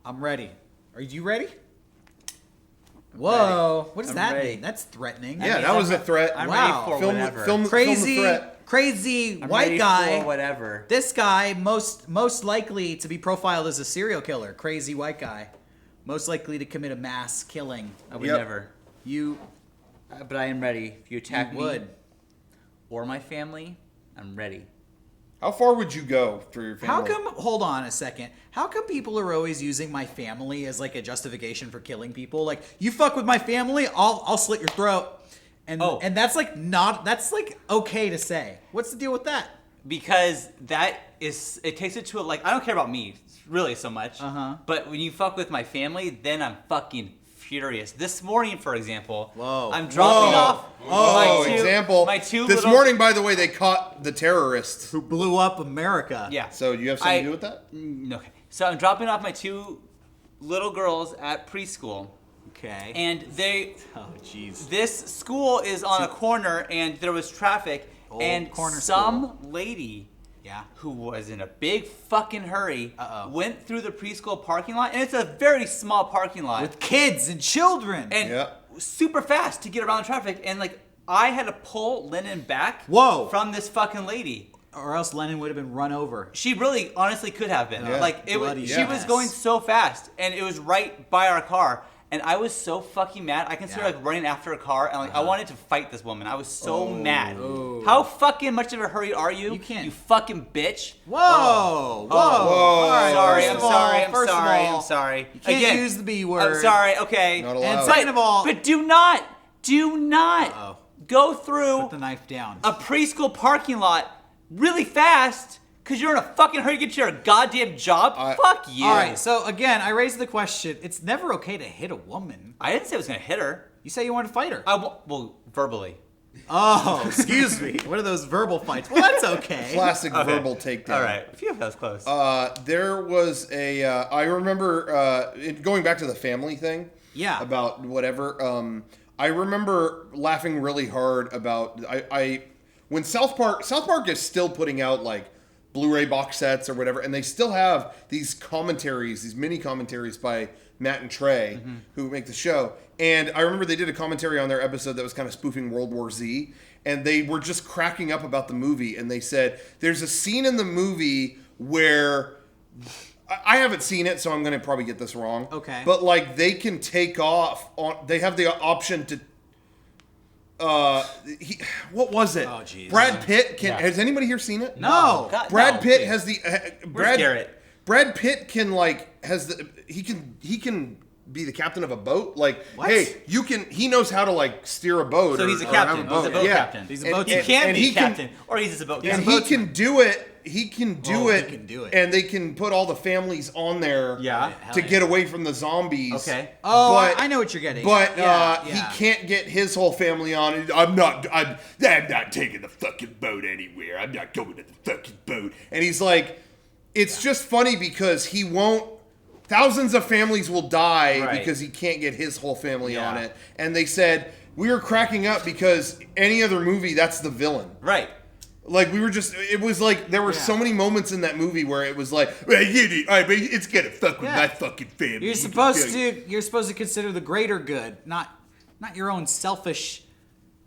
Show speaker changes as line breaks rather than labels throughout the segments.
I'm ready. Are you ready? Whoa.
Ready.
What does
I'm
that
ready.
mean? That's threatening.
Yeah, that was a threat.
I'm
Wow.
ready for whatever.
Film the threat.
Crazy
I'm
white
ready
guy.
for whatever.
This guy, most likely to be profiled as a serial killer. Crazy white guy. Most likely to commit a mass killing.
I would
Yep.
never.
You
But I am ready. If you attack me
would.
or my family, I'm ready.
How far would you go for your family?
How come, hold on a second. How come people are always using my family as like a justification for killing people? Like, you fuck with my family, I'll slit your throat. And that's like that's like okay to say. What's the deal with that?
Because it takes it to I don't care about me really so much. But when you fuck with my family, then I'm fucking furious. This morning, for example, I'm dropping off my two
This
little...
morning, by the way, they caught the terrorists.
Who blew up America.
Yeah.
So you have something to do with that?
Okay. So I'm dropping off my two little girls at preschool.
Okay.
And
oh jeez.
this school is on a corner, and there was traffic, and
corner
some lady
Yeah.
who was in a big fucking hurry went through the preschool parking lot, and it's a very small parking lot.
With kids and children.
And super fast to get around the traffic, and I had to pull Lennon back from this fucking lady.
Or else Lennon would have been run over.
She really honestly could have been.
Bloody
She was going so fast, and it was right by our car. And I was so fucking mad. I considered running after a car, and I wanted to fight this woman. I was so mad. How fucking much of a hurry are you?
You can't.
You fucking bitch.
Whoa. Whoa.
All
right,
Sorry,
first
I'm
of all-
sorry, I'm
first of
sorry,
all,
I'm sorry.
You can't use the B word.
I'm sorry, okay.
Not allowed.
And second of all,
But do not go through
put the knife down.
a preschool parking lot really fast because you're in a fucking hurry to get to your goddamn job. Fuck you.
All right, so again, I raised the question. It's never okay to hit a woman.
I didn't say I was going to hit her.
You say you want to fight her.
Well, verbally.
Oh, excuse me. What are those verbal fights? Well, that's okay.
Classic verbal takedown.
All right. Phew, that was close.
There was I remember going back to the family thing.
Yeah.
About whatever. I remember laughing really hard about when South Park is still putting out Blu-ray box sets or whatever, and they still have these commentaries, these mini commentaries by Matt and Trey, who make the show. And I remember they did a commentary on their episode that was kind of spoofing World War Z, and they were just cracking up about the movie, and they said, there's a scene in the movie where... I haven't seen it, so I'm going to probably get this wrong.
Okay.
But, they can take off... They have the option to... what was it?
Oh, jeez.
Brad Pitt can... Has anybody here seen it?
No.
God,
Brad
no.
Pitt has the...
Where's Garrett?
Brad Pitt can he can be the captain of a boat.
What?
Hey, he knows how to steer a boat.
So he's a
or have
captain. He's a boat captain.
He's a boat
He
captain.
can
and
be
he can-
captain, or he's just a boat
And
captain.
he can do it. He can do it.
He can do it.
And they can put all the families on there
Yeah.
to get away from the zombies.
Okay.
Oh,
But-
I know what you're getting.
But
Yeah.
he can't get his whole family on. I'm not taking the fucking boat anywhere. I'm not going to the fucking boat. And he's like, it's just funny because he won't. Thousands of families will die because he can't get his whole family on it. And they said, we were cracking up because any other movie, that's the villain.
Right.
It was there were so many moments in that movie where it was well, it's gonna fuck with my fucking family.
You're supposed to consider the greater good, not your own selfish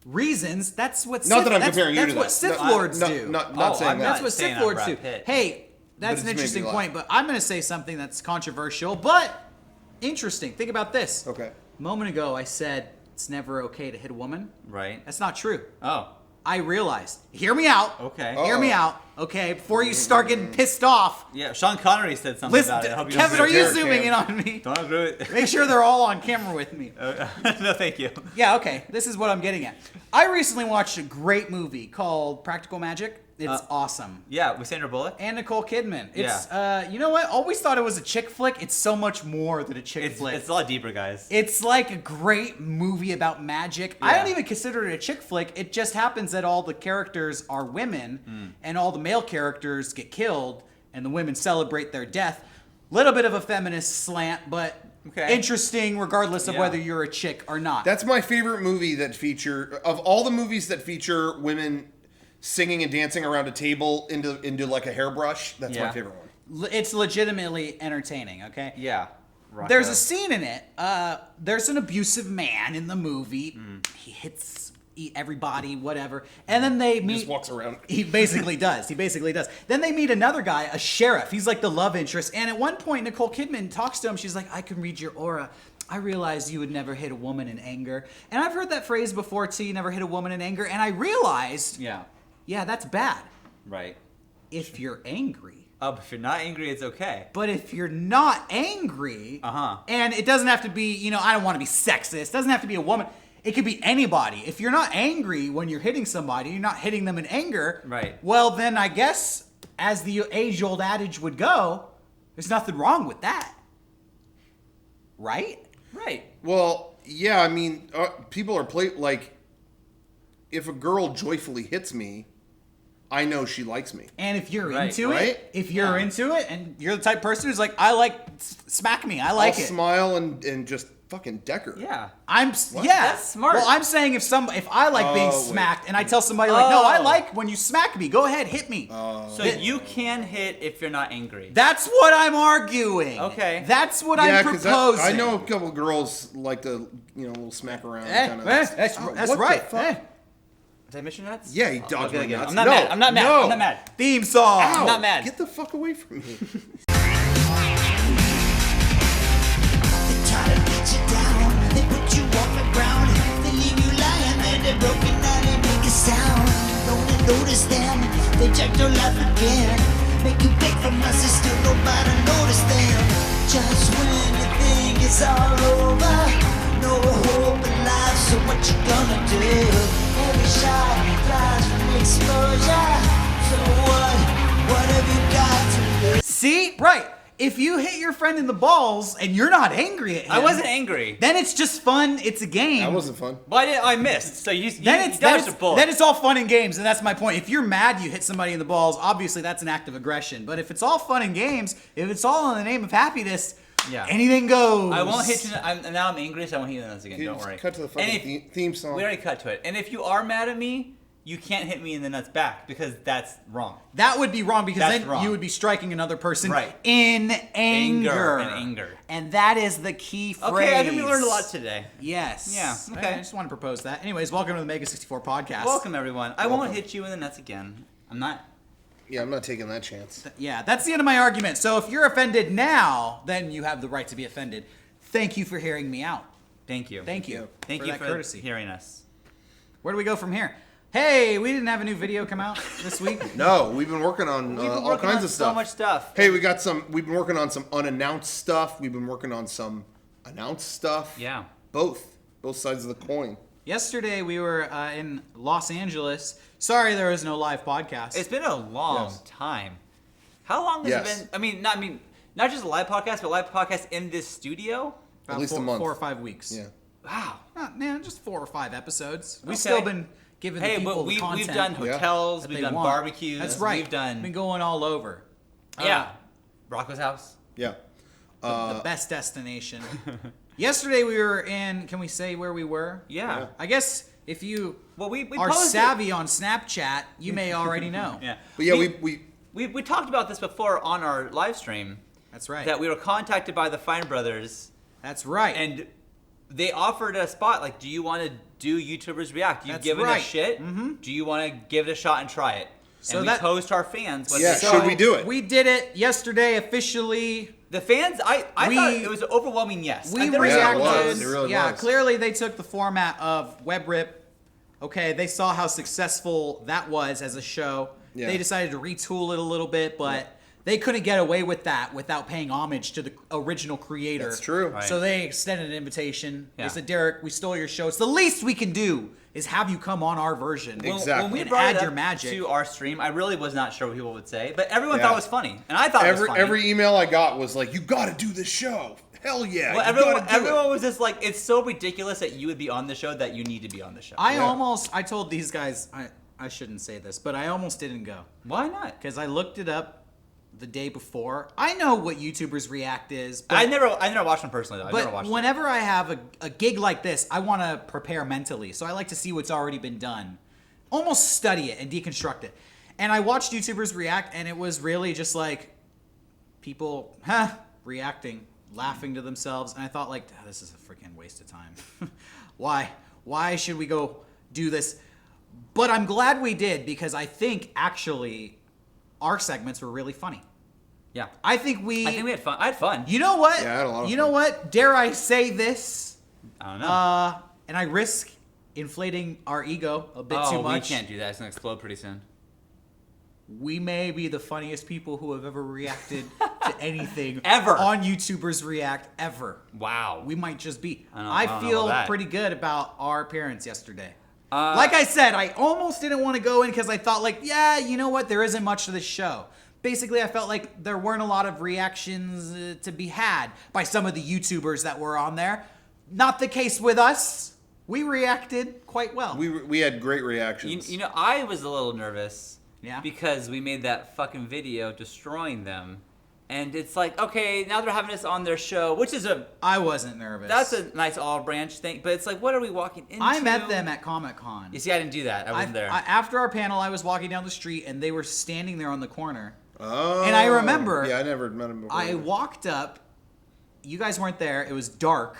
reasons. That's what
Not that I'm comparing you to
That's what
that.
Sith Lords do.
Not saying
I'm
that.
That's what
saying
Sith
I'm
Lords
Brad
do.
Pitt.
Hey, that's
But
an
it's made me
interesting
laugh.
point, but I'm going to say something that's controversial, but interesting. Think about this.
Okay.
A moment ago, I said it's never okay to hit a woman.
Right.
That's not true.
Oh.
I realized. Hear me out.
Okay.
Hear me out. Okay, before you start getting pissed off.
Yeah, Sean Connery said something
Listen,
about it. I hope you
Kevin,
don't
are you
Cam.
zooming in on me?
Don't agree with
Make sure they're all on camera with me.
No, thank you.
Yeah, okay. This is what I'm getting at. I recently watched a great movie called Practical Magic. It's awesome.
Yeah, with Sandra Bullock.
And Nicole Kidman. It's you know what? Always thought it was a chick flick. It's so much more than a chick flick.
It's a lot deeper, guys.
It's like a great movie about magic. I don't even consider it a chick flick. It just happens that all the characters are women and all the male characters get killed and the women celebrate their death. Little bit of a feminist slant, but interesting regardless of whether you're a chick or not.
That's my favorite movie of all the movies that feature women singing and dancing around a table into a hairbrush. That's my favorite one.
It's legitimately entertaining, okay?
Yeah.
There's a scene in it. There's an abusive man in the movie. He hits everybody, whatever. And then they meet.
He just walks around.
He basically does. Then they meet another guy, a sheriff. He's like the love interest. And at one point, Nicole Kidman talks to him. She's like, I can read your aura. I realized you would never hit a woman in anger. And I've heard that phrase before, too. You never hit a woman in anger. And I realized, yeah, that's bad.
Right.
If you're angry.
Oh, but if you're not angry, it's okay.
But if you're not angry, and it doesn't have to be, I don't want to be sexist. It doesn't have to be a woman. It could be anybody. If you're not angry when you're hitting somebody, you're not hitting them in anger.
Right.
Well, then I guess, as the age-old adage would go, there's nothing wrong with that. Right?
Right.
Well, yeah, I mean, people are like, if a girl joyfully hits me, I know she likes me.
And if you're
right,
into
right?
it, if you're into it, and you're the type of person who's like, I like, smack me, I like
I'll
it.
Smile and just fucking decker.
Yeah. That's smart.
Well, I'm saying if I like being smacked, and I tell somebody like, no, I like when you smack me, go ahead, hit me.
So you can hit if you're not angry.
That's what I'm arguing.
Okay.
That's what I'm proposing.
I know a couple girls like to, a little smack around.
That's right.
Did I miss your nuts?
Yeah, he dodged my nuts.
I'm not mad. I'm not mad.
Theme song.
Ow,
I'm not mad.
Get the fuck away from me.
They try to beat you down. They put you on the ground. They leave you lying there. They're broken down and make a sound. Don't you notice them? They check your life again. Make you beg for mercy, still nobody notice them. Just when you think it's all over, no hope in life, so what you gonna do? Every shot flies from exposure. So what have you got to lose?
See? Right. If you hit your friend in the balls and you're not angry at him.
I wasn't angry.
Then it's just fun. It's a game.
That wasn't fun.
Well, I missed. So you
then
dodged a bullet.
Then it's all fun and games, and that's my point. If you're mad you hit somebody in the balls, obviously that's an act of aggression. But if it's all fun and games, if it's all in the name of happiness, anything goes.
I won't hit you. Now I'm angry, so I won't hit you in the nuts again. Don't worry.
Cut to the fucking theme song.
We already cut to it. And if you are mad at me, you can't hit me in the nuts back because that's wrong.
That would be wrong because then you would be striking another person in anger. And that is the key phrase.
Okay, I think we learned a lot today.
Yes.
Yeah. Okay.
I just want to propose that. Anyways, welcome to the MEGA64 podcast.
Welcome, everyone. I won't hit you in the nuts again. I'm not.
Yeah, I'm not taking that chance.
Yeah, that's the end of my argument. So if you're offended now, then you have the right to be offended. Thank you for hearing me out.
Thank you.
Thank you.
Thank you for
courtesy.
hearing us.
Where do we go from here? Hey, we didn't have a new video come out this week.
No, we've been working on all kinds of stuff.
So much stuff.
Hey, we've been working on some unannounced stuff. We've been working on some announced stuff.
Yeah.
Both sides of the coin.
Yesterday we were in Los Angeles. Sorry there was no live podcast.
It's been a long time. How long has it been? Not just a live podcast, but live podcast in this studio?
About
at least a month.
4 or 5 weeks.
Yeah.
Wow.
Just 4 or 5 episodes. We've
Okay.
still been giving the people
but
the content.
we've done hotels,
that
we've
they
done
want.
barbecues.
That's right.
We've done.
Been going all over.
Yeah. Rocco's house.
Yeah.
The best destination. Yesterday we were in. Can we say where we were?
Yeah.
I guess if you
we
are
posted.
savvy on Snapchat, you may already know.
Yeah.
But yeah,
we talked about this before on our live stream.
That's right.
That we were contacted by the Fine Brothers.
That's right.
And they offered a spot. Like, do you want to do YouTubers React? You've given a shit. Mm-hmm. Do you want to give it a shot and try it?
So
and we posed to our fans.
Should we do it?
We did it yesterday officially.
The fans, I thought it was an overwhelming yes.
We reacted.
It really was.
Clearly they took the format of WebRip. Okay, they saw how successful that was as a show. Yeah. They decided to retool it a little bit, but they couldn't get away with that without paying homage to the original creator.
That's true.
Right.
So they extended an invitation.
Yeah.
They said, Derek, we stole your show. It's the least we can do is have you come on our version.
Exactly.
When we
and
brought
add
it
your
up
magic
to our stream, I really was not sure what people would say, but everyone thought it was funny, and I thought it was funny.
Every email I got was like, "You got to do this show." Hell yeah!
Well, everyone was just like, "It's so ridiculous that you would be on the show that you need to be on the show."
I told these guys, I shouldn't say this, but I almost didn't go.
Why not?
Because I looked it up the day before. I know what YouTubers React is. But
I never watched them personally, though.
But whenever I have a gig like this, I want to prepare mentally. So I like to see what's already been done. Almost study it and deconstruct it. And I watched YouTubers React, and it was really just like people, reacting. laughing to themselves, and I thought like, oh, this is a freaking waste of time. Why should we go do this? But I'm glad we did, because I think actually our segments were really funny.
Yeah.
I think we
had fun. I had fun.
You know what?
Yeah, I had a lot of
you
fun.
know what? Dare I say this?
I don't know.
And I risk inflating our ego a bit too
Oh,
much.
we can't do that. It's going to explode pretty soon.
We may be the funniest people who have ever reacted to anything
Ever.
on YouTubers React ever.
Wow.
We might just be.
I don't know
feel
about that.
pretty good about our appearance yesterday. Like I said, I almost didn't want to go in because I thought like, yeah, you know what? There isn't much to this show. Basically, I felt like there weren't a lot of reactions to be had by some of the YouTubers that were on there. Not the case with us. We reacted quite well.
We had great reactions.
You know, I was a little nervous.
Yeah.
Because we made that fucking video destroying them. And it's like, okay, now they're having us on their show, which is
I wasn't nervous.
that's a nice olive branch thing. But it's like, what are we walking into?
I met them at Comic-Con.
You see, I didn't do that. I wasn't there.
After our panel, I was walking down the street, and they were standing there on the corner.
Oh.
And I remember...
Yeah, I never met him before.
I walked up. You guys weren't there. It was dark.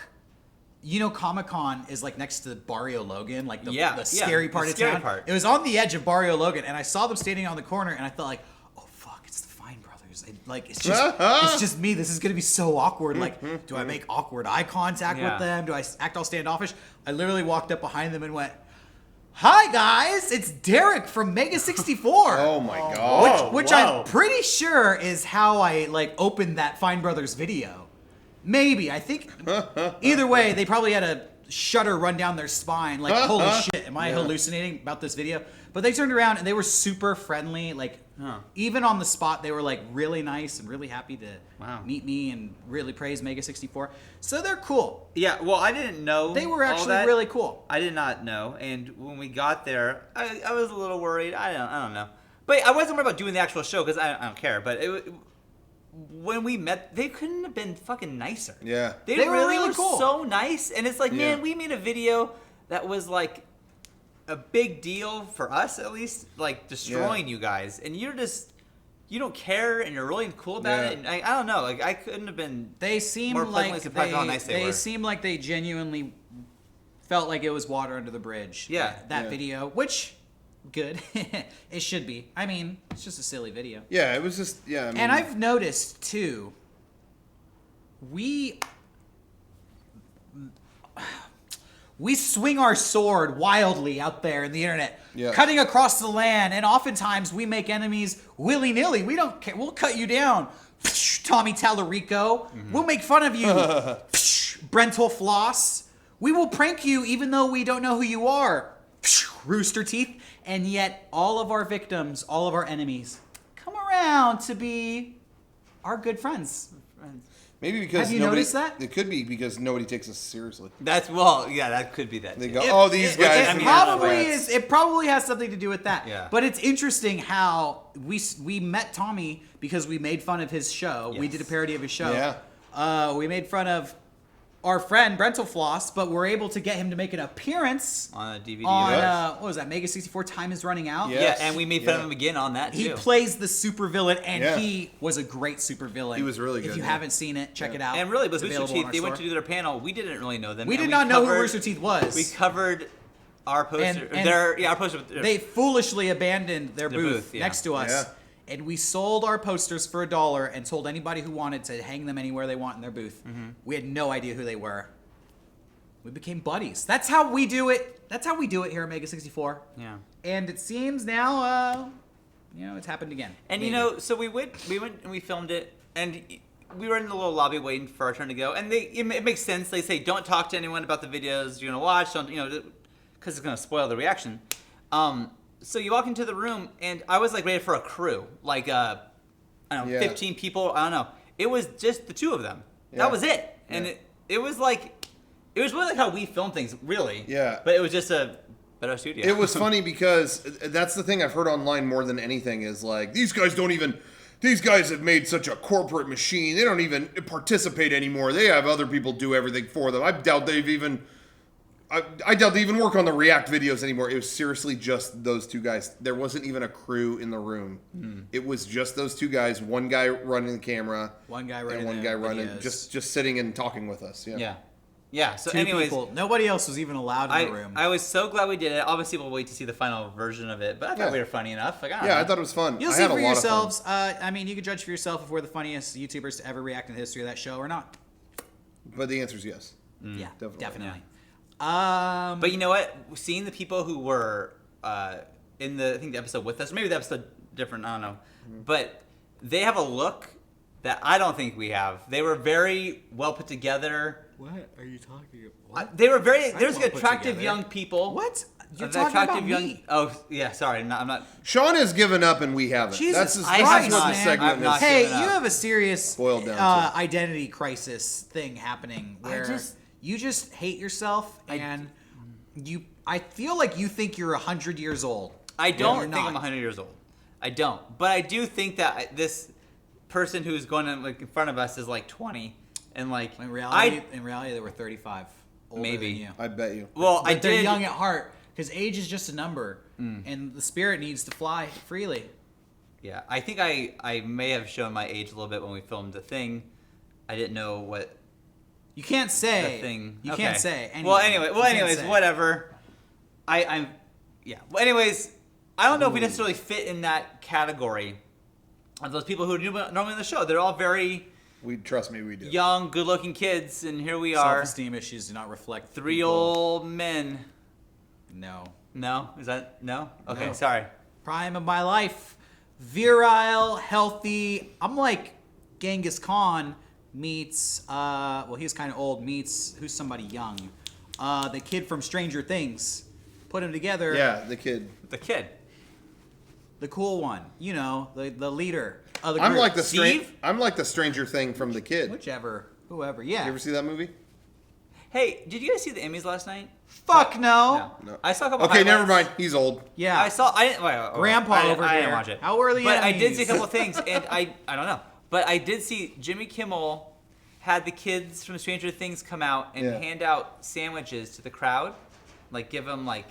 You know, Comic-Con is like next to Barrio Logan, like the scary part
the
of
scary
town.
part.
It was on the edge of Barrio Logan, and I saw them standing on the corner, and I felt like, oh fuck, it's the Fine Brothers. It's just me. This is gonna be so awkward. Like, do I make awkward eye contact
Yeah.
with them? Do I act all standoffish? I literally walked up behind them and went, "Hi guys, it's Derek from MEGA64."
Oh my god.
Which I'm pretty sure is how I like opened that Fine Brothers video. Maybe. I think either way, they probably had a shudder run down their spine. Like, holy shit, am I hallucinating about this video? But they turned around and they were super friendly. Like, even on the spot, they were like really nice and really happy to meet me and really praise MEGA64. So they're cool.
Yeah, well, I didn't know.
They were
all
actually
that.
really cool.
I did not know, and when we got there, I was a little worried. I don't know, but I wasn't worried about doing the actual show because I don't care. But when we met, they couldn't have been fucking nicer.
Yeah.
They
were
really
really
were
cool.
so nice, and it's like,
Yeah.
man, we made a video that was like a big deal for us, at least, like destroying you guys, and you don't care, and you're really cool about
Yeah.
it. And I don't know, like I couldn't have been.
They seem
More pleasantly
like
surprised how nice they were.
seem like they genuinely felt like it was water under the bridge.
Yeah.
That
Yeah.
video, which good. It should be. I mean, it's just a silly video.
Yeah, it was just I mean,
And I've noticed too, we swing our sword wildly out there in the internet,
Yeah.
cutting across the land, and oftentimes we make enemies willy-nilly. We don't care. We'll cut you down. Tommy Tallarico. We'll make fun of you. Brental Floss. We will prank you even though we don't know who you are. Rooster Teeth. And yet all of our victims, all of our enemies come around to be our good friends.
maybe because
Have you
nobody,
noticed that?
It could be because nobody takes us seriously.
That could be that.
They
too.
go, these guys.
I mean,
It probably has something to do with that.
Yeah.
But it's interesting how we met Tommy because we made fun of his show. We
Yes.
did a parody of his show.
Yeah.
We made fun of our friend Brental Floss, but we're able to get him to make an appearance
on a DVD.
on
Yes.
what was that? MEGA64 Time is Running Out.
Yeah.
Yeah, and we made fun of
Yeah.
him again on that
He
too.
plays the supervillain, and
Yeah.
he was a great supervillain.
He was really
If
good,
you
yeah.
haven't seen it, check it out.
And really, with
It's
Rooster
available
Teeth,
on our
they went
store.
to do their panel. We didn't really know them.
We
and
did not know who
covered-
Rooster Teeth was.
We covered our poster.
And
Our poster.
They foolishly abandoned their booth
booth, yeah.
next to us.
Yeah.
And we sold our posters for $1 and told anybody who wanted to hang them anywhere they want in their booth. We had no idea who they were. We became buddies. That's how we do it. That's how we do it here at MEGA64.
Yeah.
And it seems now, it's happened again.
And
Maybe.
so we went and we filmed it, and we were in the little lobby waiting for our turn to go. And it makes sense. They say don't talk to anyone about the videos you're gonna watch. Don't because it's gonna spoil the reaction. So you walk into the room, and I was like ready for a crew, like I don't know,
Yeah.
15 people. I don't know. It was just the two of them.
Yeah.
That was it. And
Yeah.
it was like. It was really like how we film things, really.
Yeah.
But it was just a better studio.
It was funny because that's the thing I've heard online more than anything is like, these guys have made such a corporate machine. They don't even participate anymore. They have other people do everything for them. I doubt they've even I doubt they even work on the React videos anymore. It was seriously just those two guys. There wasn't even a crew in the room. It was just those two guys. One guy running the camera,
one guy
running, just sitting and talking with us.
Yeah. So,
two
anyways,
people. Nobody else was even allowed in the room.
I was so glad we did it. Obviously, we'll wait to see the final version of it, but I thought we were funny enough. Like,
I thought it was fun.
You'll
I
see
had
for
a lot
yourselves.
Of fun.
I mean, you can judge for yourself if we're the funniest YouTubers to ever react in the history of that show or not.
But the answer is yes.
Yeah, definitely.
But you know what? Seeing the people who were in the episode with us, maybe the episode different, I don't know. But they have a look that I don't think we have. They were very well put together.
What are you talking about?
They were there's attractive young people.
What? You're
attractive
talking about
young.
me.
Oh yeah, sorry, I'm not.
Sean has given up and we haven't.
Jesus
That's
Christ,
what the
man.
segment
I'm not
is.
Hey,
giving up.
you have a serious
Boiled down to.
identity crisis thing happening where you just hate yourself and I feel like you think you're 100 years old.
I don't think
not.
I'm 100 years old. I don't. But I do think that this person who's going in front of us is like 20, and like
In reality, they were 35. Older
Maybe.
than you.
I bet you.
Well,
But they're young at heart because age is just a number, and the spirit needs to fly freely.
Yeah, I think I may have shown my age a little bit when we filmed the thing. I didn't know what
You can't say.
the thing.
You
Okay.
can't say. Anything.
Well,
You can't
anyways,
say.
whatever. I'm. Yeah. Well, anyways, I don't know if we necessarily fit in that category of those people who are normally in the show. They're all very
Trust me, we do.
young, good-looking kids, and here we are,
Self-esteem issues do not reflect
three
people.
old men.
No.
No, is that no? Okay,
No.
sorry.
Prime of my life, virile, healthy. I'm like Genghis Khan meets. Well, he's kind of old. Meets who's somebody young. The kid from Stranger Things. Put him together.
Yeah, the kid.
The kid.
The cool one. You know, the leader of the
I'm
group.
like the
Steve?
I'm like the Stranger Thing from the kid.
Whichever, whoever. Yeah.
You ever see that movie?
Hey, did you guys see the Emmys last night?
Fuck no.
No.
I saw a couple.
Okay, never
highlights.
mind. He's old.
Yeah.
I saw. I didn't. Wait,
Grandpa
I didn't,
over
I didn't
here.
watch it.
How are the
But I did
Emmys?
see a couple things, and I don't know. But I did see Jimmy Kimmel had the kids from Stranger Things come out and
Yeah.
hand out sandwiches to the crowd, like give them like.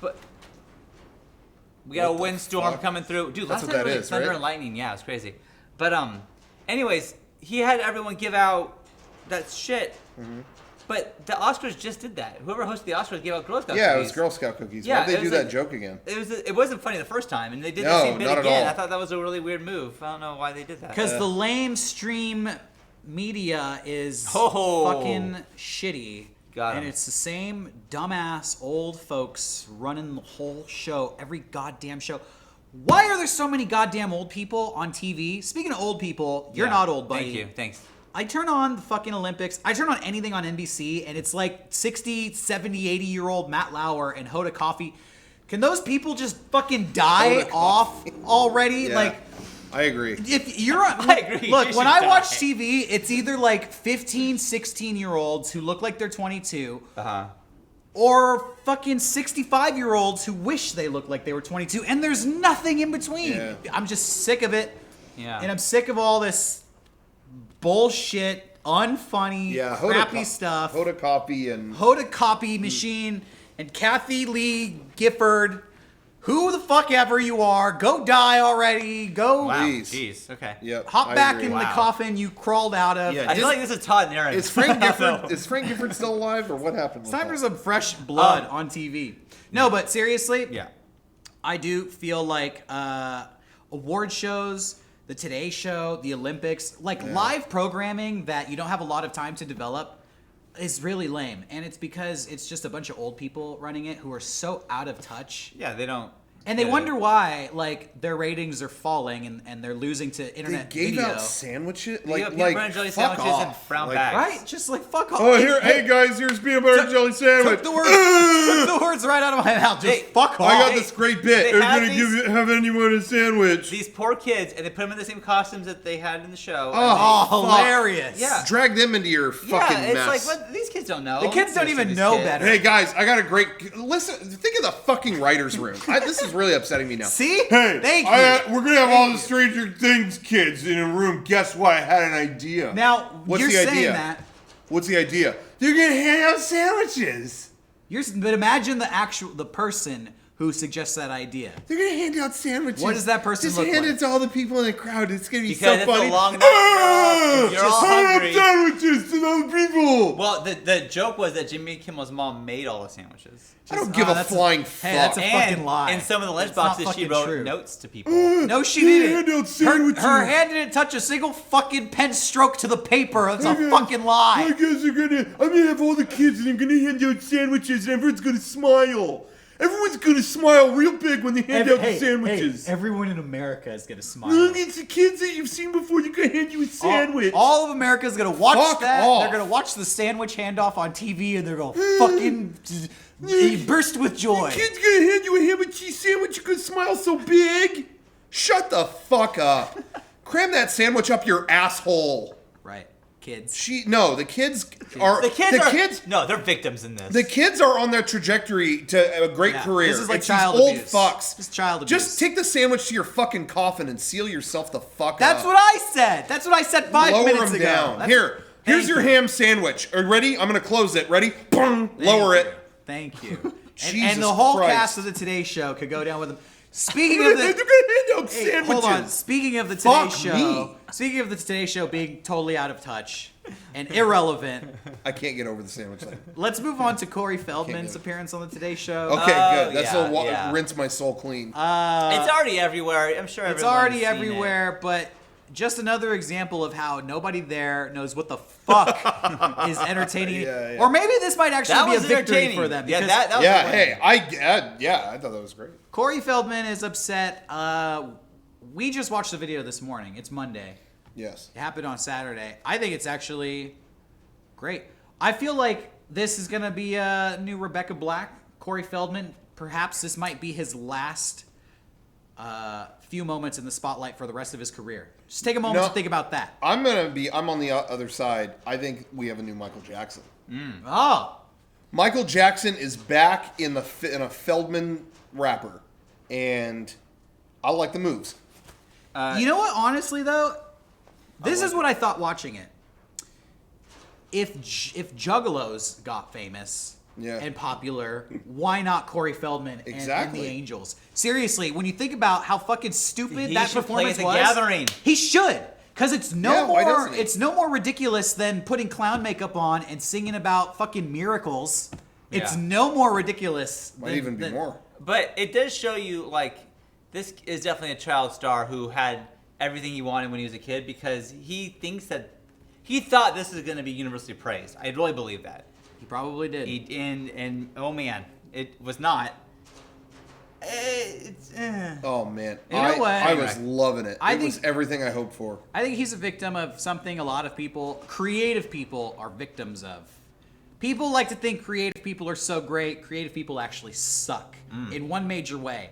But we got
What
a
the
windstorm
fuck?
coming through, dude.
That's
Last
what
night
that
was
is,
thunder
right?
and lightning. Yeah, it was crazy. But anyways, he had everyone give out that shit.
Mm-hmm.
But the Oscars just did that. Whoever hosted the Oscars gave out Girl Scout
Yeah, it
cookies.
was Girl Scout cookies.
Yeah,
Why'd they
it
do
was
that
like-
joke again?
It wasn't funny the first time, and they did the
No,
same bit
not at
again.
all.
I thought that was a really weird move. I don't know why they did that.
Because the lamestream media is
Ho-ho.
fucking shitty.
Got 'em.
And it's the same dumbass old folks running the whole show, every goddamn show. Why are there so many goddamn old people on TV? Speaking of old people, you're
Yeah.
not old, buddy.
Thank you. Thanks.
I turn on the fucking Olympics. I turn on anything on NBC, and it's like 60, 70, 80-year-old Matt Lauer and Hoda Coffee. Can those people just fucking die
Hoda
off already?
Yeah,
Like,
I agree.
if you're
I agree.
Look,
You
when
should
I watch
die.
TV, it's either like 15, 16-year-olds who look like they're 22 or fucking 65-year-olds who wish they looked like they were 22, and there's nothing in between.
Yeah.
I'm just sick of it.
Yeah.
And I'm sick of all this bullshit, unfunny,
Yeah,
crappy stuff.
Hoda Copy and
Hoda Copy Machine and Kathy Lee Gifford. Who the fuck ever you are, go die already. Go
Wow.
Please.
Jeez. Okay.
Yep.
hop
I
back
agree.
in the
Wow.
coffin you crawled out of.
Yeah,
I feel like this is Todd and Aaron.
Is Frank Gifford is Frank Gifford still alive or what happened?
It's
with
time
that?
for some fresh blood on TV. No, but seriously,
Yeah.
I do feel like award shows, the Today Show, the Olympics, like live programming that you don't have a lot of time to develop is really lame. And it's because it's just a bunch of old people running it who are so out of touch.
Yeah. They don't.
And they
yeah.
wonder why, like, their ratings are falling and they're losing to
They
internet
gave
video.
out sandwiches,
They got
like
peanut
like
butter and jelly
fuck
sandwiches and
off.
brown
Like,
bags.
Right? Just like, fuck off.
Oh, here, hey guys, here's peanut butter and jelly sandwich.
Took the words right out of my mouth. Just
Hey,
fuck off.
I got
They-
this great bit.
they
Are
had
you gonna
these-
have anyone a sandwich?
These poor kids, and they put them in the same costumes that they had in the show.
Oh,
fuck.
hilarious.
Yeah.
Drag them into your fucking
yeah, it's
mess.
like what these kids don't know.
The kids don't even
These
know
kids.
better.
Hey guys, I got a great. Listen, think of the fucking writers' room. This is really upsetting me now.
See?
Hey,
Thank you.
we're gonna have all the Stranger Things kids in a room. Guess what? I had an idea.
Now,
What's
you're
the
saying
idea?
that.
What's the idea? They're gonna hand out sandwiches.
But imagine the person who suggests that idea.
They're gonna hand out sandwiches.
What does that person
Just
look
hand
like?
it to all the people in the crowd. It's gonna be
Because
so
it's
funny.
a long night. You're all hungry.
Sandwiches to those people.
Well, the joke was that Jimmy Kimmel's mom made all the sandwiches.
I don't give a flying fuck.
Hey, that's a fucking
And
lie.
in some of the
That's not
lunchboxes, she
fucking
wrote
true.
notes to people.
No, she
They hand
didn't.
out sandwiches.
Her hand didn't touch a single fucking pen stroke to the paper. That's a
Okay.
fucking lie.
I guess I'm gonna have all the kids and I'm gonna hand out sandwiches and everyone's gonna smile. Everyone's gonna smile real big when they hand out the sandwiches.
Everyone in America is gonna smile.
Look, it's the kids that you've seen before. They're gonna hand you a sandwich.
All of America is gonna watch
Fuck
that.
off.
They're gonna watch the sandwich handoff on TV, and they're gonna fucking burst with joy.
Kid's gonna hand you a ham and cheese sandwich. You're gonna smile so big. Shut the fuck up. Cram that sandwich up your asshole.
Right, kids.
The kids are
No, they're victims in this.
The kids are on their trajectory to a great
Yeah,
career.
this is like
it's
child
these old
abuse.
fucks.
This is child abuse.
Just take the sandwich to your fucking coffin and seal yourself the fuck
That's
up.
what I said. That's what I said 5
Lower
minutes
them
ago.
down.
That's-
Here's
Thank
your
you.
ham sandwich. Are you ready? I'm gonna close it. Ready? Boom. Lower
Thank
it.
you. Thank you.
Jesus
and the whole
Christ.
cast of the Today Show could go down with them. Speaking
They're
of
gonna
the
hand out
Hey,
sandwiches.
hold on. Speaking of the Today
Fuck
Show,
me.
speaking of the Today Show being totally out of touch and irrelevant,
I can't get over the sandwich thing.
let's move on to Corey
Can't
Feldman's
get it.
appearance on the Today Show.
Okay, good. That's
yeah,
will
yeah.
rinse my soul clean.
it's already everywhere. I'm sure
It's
everyone's
already
seen
everywhere, but just another example of how nobody there knows what the fuck is entertaining.
Yeah, yeah.
Or maybe this might actually
That
be a
was
victory
entertaining.
for them.
Yeah,
because
that was
yeah,
a win.
hey, I thought that was great.
Corey Feldman is upset. We just watched the video this morning. It's Monday.
Yes.
It happened on Saturday. I think it's actually great. I feel like this is going to be a new Rebecca Black. Corey Feldman, perhaps this might be his last few moments in the spotlight for the rest of his career. Just take a moment
No.
to think about that.
I'm on the other side. I think we have a new Michael Jackson.
Oh,
Michael Jackson is back in a Feldman rapper, and I like the moves.
you know what? Honestly, though, this is what I thought watching it. If Juggalos got famous
Yeah.
and popular, why not Corey Feldman and
Exactly.
the Angels? Seriously, when you think about how fucking stupid
He
that
should play
performance
at the
was,
Gathering.
he should. Because it's
Yeah, why
more
doesn't he?
it's no more ridiculous than putting clown makeup on and singing about fucking miracles. It's
Yeah.
no more ridiculous.
Might even be more.
But it does show you, like, this is definitely a child star who had everything he wanted when he was a kid because he thought this is going to be universally praised. I really believe that.
He probably did.
And oh man, it was not.
Oh man,
You know what?
I was loving it.
I
It was
think-
everything I hoped for.
I think he's a victim of something a lot of people, creative people, are victims of. People like to think creative people are so great. Creative people actually suck in one major way.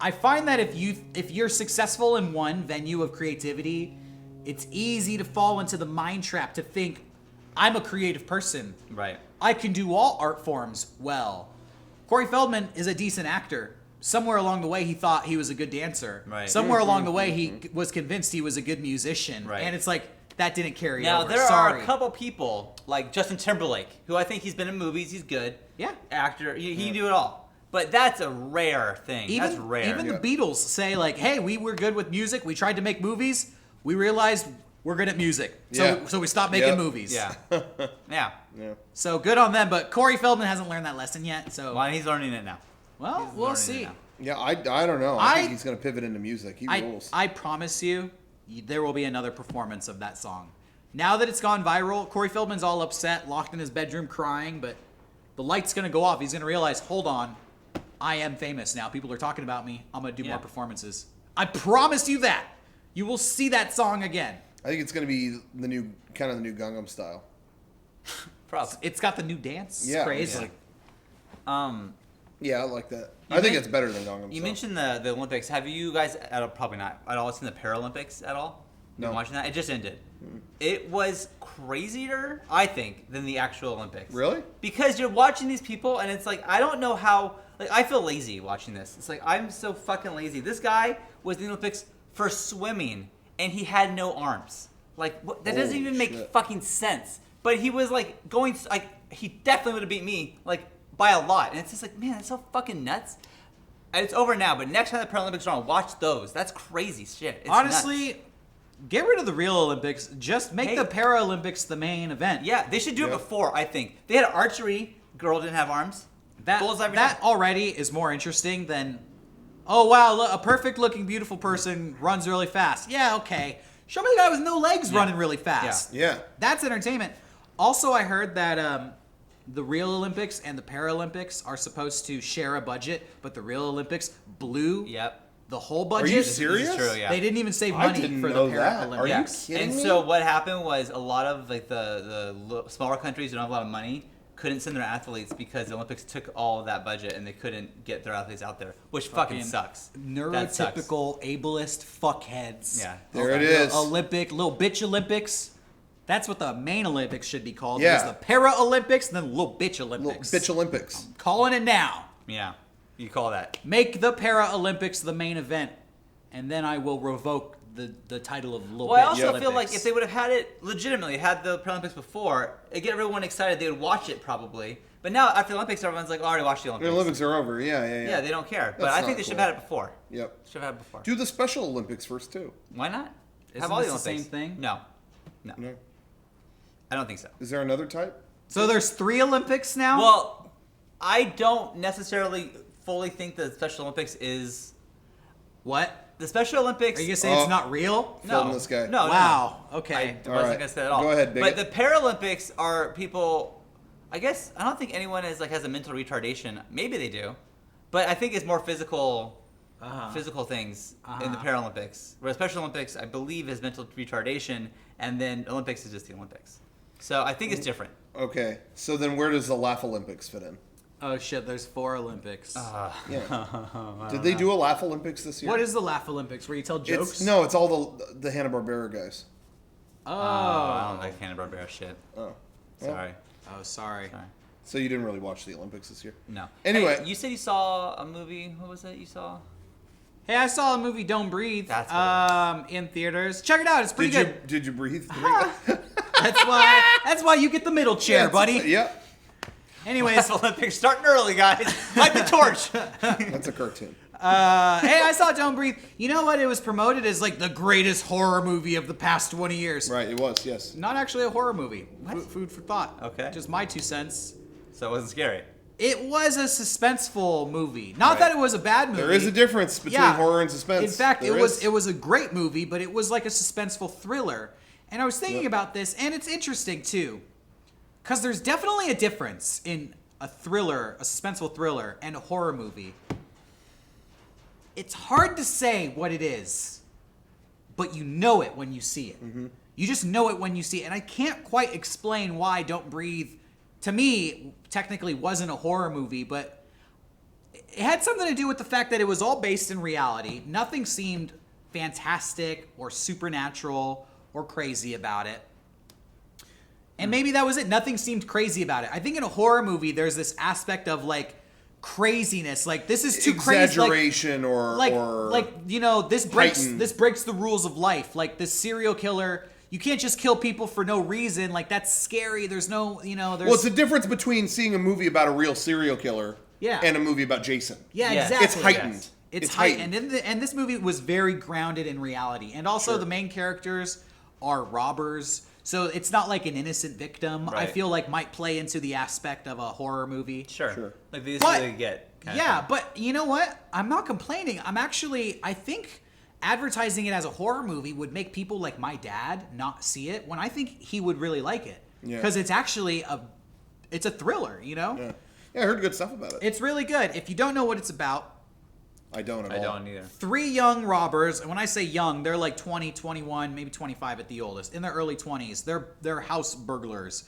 I find that if you're successful in one venue of creativity, it's easy to fall into the mind trap to think, I'm a creative person.
Right.
I can do all art forms well. Corey Feldman is a decent actor. Somewhere along the way, he thought he was a good dancer.
Right.
Somewhere along the way, he was convinced he was a good musician.
Right.
And it's like, that didn't carry
Now
over.
there
Sorry.
are a couple people like Justin Timberlake, who I think he's been in movies. He's good.
Yeah.
Actor. He can do it all. But that's a rare thing. That's rare.
Even the Beatles say, like, hey, we were good with music. We tried to make movies. We realized we're good at music.
Yeah.
So we stopped making
Yep.
movies.
yeah. Yeah.
Yeah.
So good on them. But Corey Feldman hasn't learned that lesson yet. So,
Well, he's learning it now.
well,
He's
we'll
learning
see.
it now.
Yeah, I don't know. I think he's gonna pivot into music. He rules.
I promise you, there will be another performance of that song. Now that it's gone viral, Corey Feldman's all upset, locked in his bedroom crying, but the light's going to go off. He's going to realize, hold on, I am famous now. People are talking about me. I'm going to do more performances. I promise you that. You will see that song again.
I think it's gonna be the new Gangnam Style.
Probably.
It's got the new dance.
Yeah,
It's crazy.
it's
Yeah,
I like that.
You
I think
men-
it's better than Gangnam Style.
You mentioned the Olympics. Have you guys probably not at all seen the Paralympics at all?
No.
Been watching that? It just ended. It was crazier, I think, than the actual Olympics.
Really?
Because you're watching these people, and it's like I don't know how. Like I feel lazy watching this. It's like I'm so fucking lazy. This guy was in the Olympics for swimming, and he had no arms. Like what, that doesn't
Holy
even make
shit.
fucking sense. But he was like going like he definitely would have beat me like by a lot. And it's just like, man, that's so fucking nuts. And it's over now, but next time the Paralympics are on, watch those. That's crazy shit. It's
Honestly,
nuts.
get rid of the real Olympics. Just make the Paralympics the main event.
Yeah, they should do it before, I think. They had archery. Girl didn't have arms.
That already is more interesting than, oh, wow, look, a perfect-looking, beautiful person runs really fast. Yeah, okay. Show me the guy with no legs running really fast.
Yeah.
That's entertainment. Also, I heard that the real Olympics and the Paralympics are supposed to share a budget, but the real Olympics blew the whole budget.
Are you serious?
This is true, yeah.
They didn't even save money for the Paralympics.
Are you kidding
and
me?
so what happened was a lot of like the smaller countries who don't have a lot of money couldn't send their athletes because the Olympics took all of that budget and they couldn't get their athletes out there, which fucking sucks.
Neurotypical ableist fuckheads.
Yeah.
There it is.
Little bitch Olympics. That's what the main Olympics should be called.
Yeah.
There's the Para-Olympics and then Little Bitch Olympics.
Little bitch Olympics.
Calling it now.
Yeah. You call that.
Make the Para-Olympics the main event, and then I will revoke the title of Little
Well, I
Bitch
also
Olympics.
feel like if they would have had it legitimately, had the Paralympics before, it'd get everyone excited. They would watch it probably. But now after the Olympics, everyone's like, oh, I already watched the Olympics.
The Olympics are over. Yeah.
Yeah, they don't care. But
That's
I think
not
they should
cool.
have had it before.
Yep.
Should have had it before.
Do the Special Olympics first too.
Why not?
Isn't
have all the
this the
Olympics.
same thing?
No.
No.
I don't think so.
Is there another type?
So there's 3 Olympics now?
Well, I don't necessarily fully think the Special Olympics is...
What?
The Special Olympics...
Are you saying it's not real?
No.
Film this guy.
No,
Wow.
no.
Okay.
I
All
wasn't
right.
going to say that at all.
Go ahead,
But
bigot.
the Paralympics are people... I guess, I don't think anyone has a mental retardation. Maybe they do. But I think it's more physical things in the Paralympics. Whereas Special Olympics, I believe, is mental retardation, and then Olympics is just the Olympics. So I think it's different.
Okay. So then where does the Laugh Olympics fit in?
Oh shit, there's 4 Olympics.
Yeah. Did they do a Laugh Olympics this year?
What is the Laugh Olympics, where you tell jokes?
No, it's all the Hanna-Barbera guys.
Oh.
I don't like Hanna-Barbera shit.
Oh.
Sorry.
Oh, sorry.
So you didn't really watch the Olympics this year?
No.
Anyway.
Hey, you said you saw a movie. What was it you saw?
Hey, I saw a movie, Don't Breathe,
That's what
in theaters. Check it out. It's pretty good.
Did you breathe?
That's why you get the middle chair, buddy.
Yep.
Anyways,
Olympics starting early, guys. Light the torch.
That's a cartoon.
hey, I saw Don't Breathe. You know what? It was promoted as like the greatest horror movie of the past 20 years.
Right, it was, yes.
Not actually a horror movie. Food for thought.
Okay.
Just my 2 cents.
So it wasn't scary.
It was a suspenseful movie. Not that it was a bad movie.
There is a difference between horror and suspense.
In fact,
There
it
is.
was a great movie, but it was like a suspenseful thriller. And I was thinking about this, and it's interesting too, because there's definitely a difference in a thriller, a suspenseful thriller, and a horror movie. It's hard to say what it is, but you know it when you see it.
Mm-hmm.
You just know it when you see it, and I can't quite explain why Don't Breathe, to me, technically wasn't a horror movie, but it had something to do with the fact that it was all based in reality. Nothing seemed fantastic or supernatural or crazy about it. And maybe that was it. Nothing seemed crazy about it. I think in a horror movie, there's this aspect of like craziness. Like this is too crazy.
Exaggeration or
you know, this breaks
heightened.
this breaks the rules of life. Like this serial killer, you can't just kill people for no reason. Like that's scary. There's no, you know, there's
Well, it's the difference between seeing a movie about a real serial killer and a movie about Jason.
Yeah,
Yes.
exactly.
It's heightened.
Yes.
It's heightened. And this movie was very grounded in reality. And also the main characters are robbers. So it's not like an innocent victim. I
Right.
feel like might play into the aspect of a horror movie.
Sure. Like these
But-
really get. kind of
Yeah,
thing.
but you know what? I'm not complaining. I think advertising it as a horror movie would make people like my dad not see it when I think he would really like it.
Yeah.
Because it's actually it's a thriller, you know?
Yeah, I heard good stuff about it.
It's really good. If you don't know what it's about,
I don't at
I
all.
don't either.
3 young robbers, and when I say young, they're like 20, 21, maybe 25 at the oldest, in their early 20s. They're house burglars.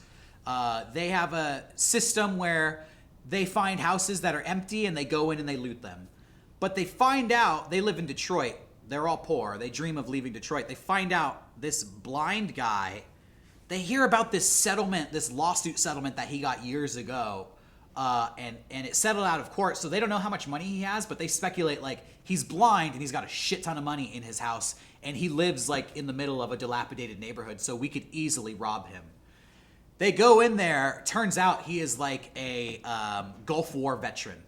They have a system where they find houses that are empty and they go in and they loot them. But they find out, they live in Detroit. They're all poor. They dream of leaving Detroit. They find out this blind guy, they hear about this settlement, this lawsuit settlement that he got years ago. And it settled out of court, so they don't know how much money he has, but they speculate like he's blind and he's got a shit ton of money in his house, and he lives like in the middle of a dilapidated neighborhood, so we could easily rob him. They go in there. Turns out he is like a Gulf War veteran,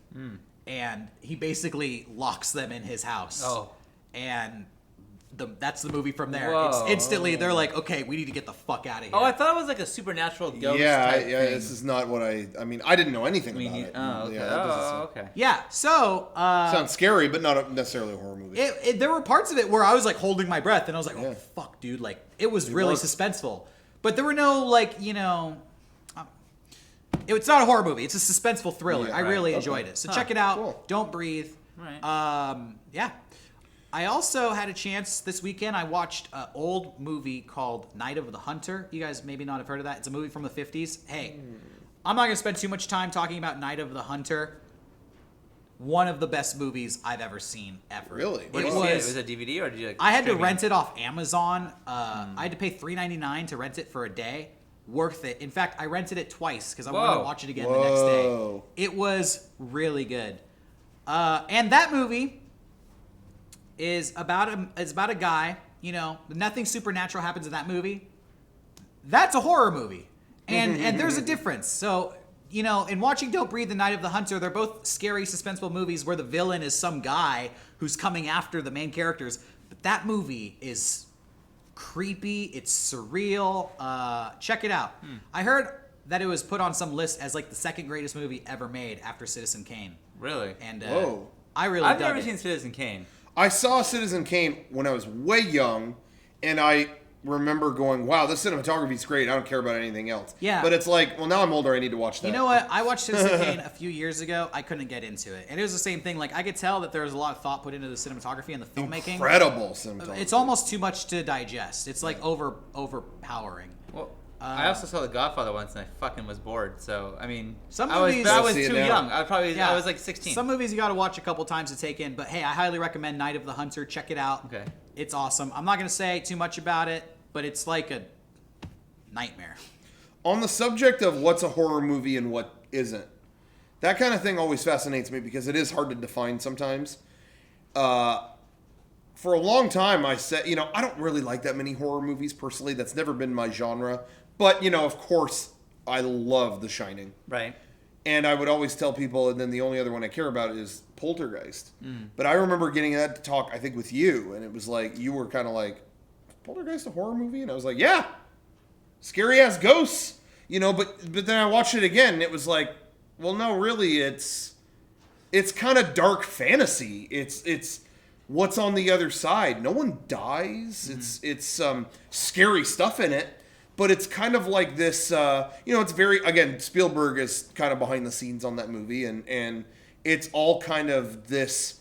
and he basically locks them in his house.
Oh,
and that's the movie from there.
Whoa.
It's instantly they're like, okay, we need to get the fuck out of here.
Oh, I thought it was like a supernatural ghost.
Yeah,
type
yeah.
thing.
This is not what I mean, I didn't know anything about it.
Oh, okay.
Yeah, that doesn't
Okay.
Yeah. So
sounds scary, but not necessarily a horror movie.
there were parts of it where I was like holding my breath, and I was like, oh fuck, dude, like it was really suspenseful. But there were no like, it's not a horror movie. It's a suspenseful thriller.
Yeah,
I really enjoyed it. So check it out.
Cool.
Don't Breathe.
Right.
Yeah. I also had a chance this weekend. I watched an old movie called Night of the Hunter. You guys maybe not have heard of that. It's a movie from the 50s. Hey, I'm not going to spend too much time talking about Night of the Hunter. One of the best movies I've ever seen ever.
Really?
Where did you see it? Was it a DVD or did you? Like,
I had to
stream
rent it off Amazon. I had to pay $3.99 to rent it for a day. Worth it. In fact, I rented it twice because I wanted to watch it again the next day. It was really good. And that movie is about a guy. Nothing supernatural happens in that movie. That's a horror movie, and there's a difference. So in watching Don't Breathe, The Night of the Hunter, they're both scary, suspenseful movies where the villain is some guy who's coming after the main characters. But that movie is creepy. It's surreal. Check it out. I heard that it was put on some list as like the second greatest movie ever made after Citizen Kane.
Really?
And
Whoa.
I've never seen Citizen Kane.
I saw Citizen Kane when I was way young, and I remember going, wow, this cinematography is great. I don't care about anything else.
Yeah.
But it's like, well, now I'm older. I need to watch that.
You know what? I watched Citizen Kane a few years ago. I couldn't get into it. And it was the same thing. Like, I could tell that there was a lot of thought put into the cinematography and the filmmaking.
Incredible cinematography.
It's almost too much to digest. It's like overpowering.
Well, I also saw The Godfather once and I fucking was bored. So, I mean,
Some
I was
movies-
too
See it now.
young. I was like 16.
Some movies you got to watch a couple times to take in. But hey, I highly recommend Night of the Hunter. Check it out.
Okay.
It's awesome. I'm not going to say too much about it, but it's like a nightmare.
On the subject of what's a horror movie and what isn't, that kind of thing always fascinates me because it is hard to define sometimes. For a long time, I said, I don't really like that many horror movies personally. That's never been my genre. But, of course, I love The Shining.
Right.
And I would always tell people, and then the only other one I care about is Poltergeist. But I remember getting that to talk, I think, with you, and it was like, you were kind of like, Poltergeist a horror movie? And I was like, yeah, scary ass ghosts, but then I watched it again, and it was like, well, no, really, it's kind of dark fantasy. It's what's on the other side. No one dies. It's scary stuff in it. But it's kind of like this, it's very, again, Spielberg is kind of behind the scenes on that movie, and it's all kind of this,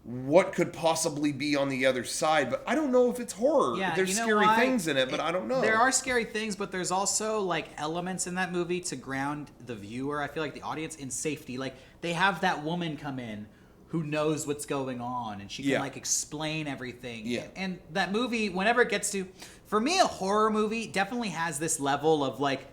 what could possibly be on the other side, but I don't know if it's horror.
Yeah,
There's scary things in it, but I don't know.
There are scary things, but there's also like elements in that movie to ground the viewer. I feel like the audience in safety. Like they have that woman come in who knows what's going on, and she can like explain everything.
Yeah.
And that movie, whenever it gets to, for me, a horror movie definitely has this level of like,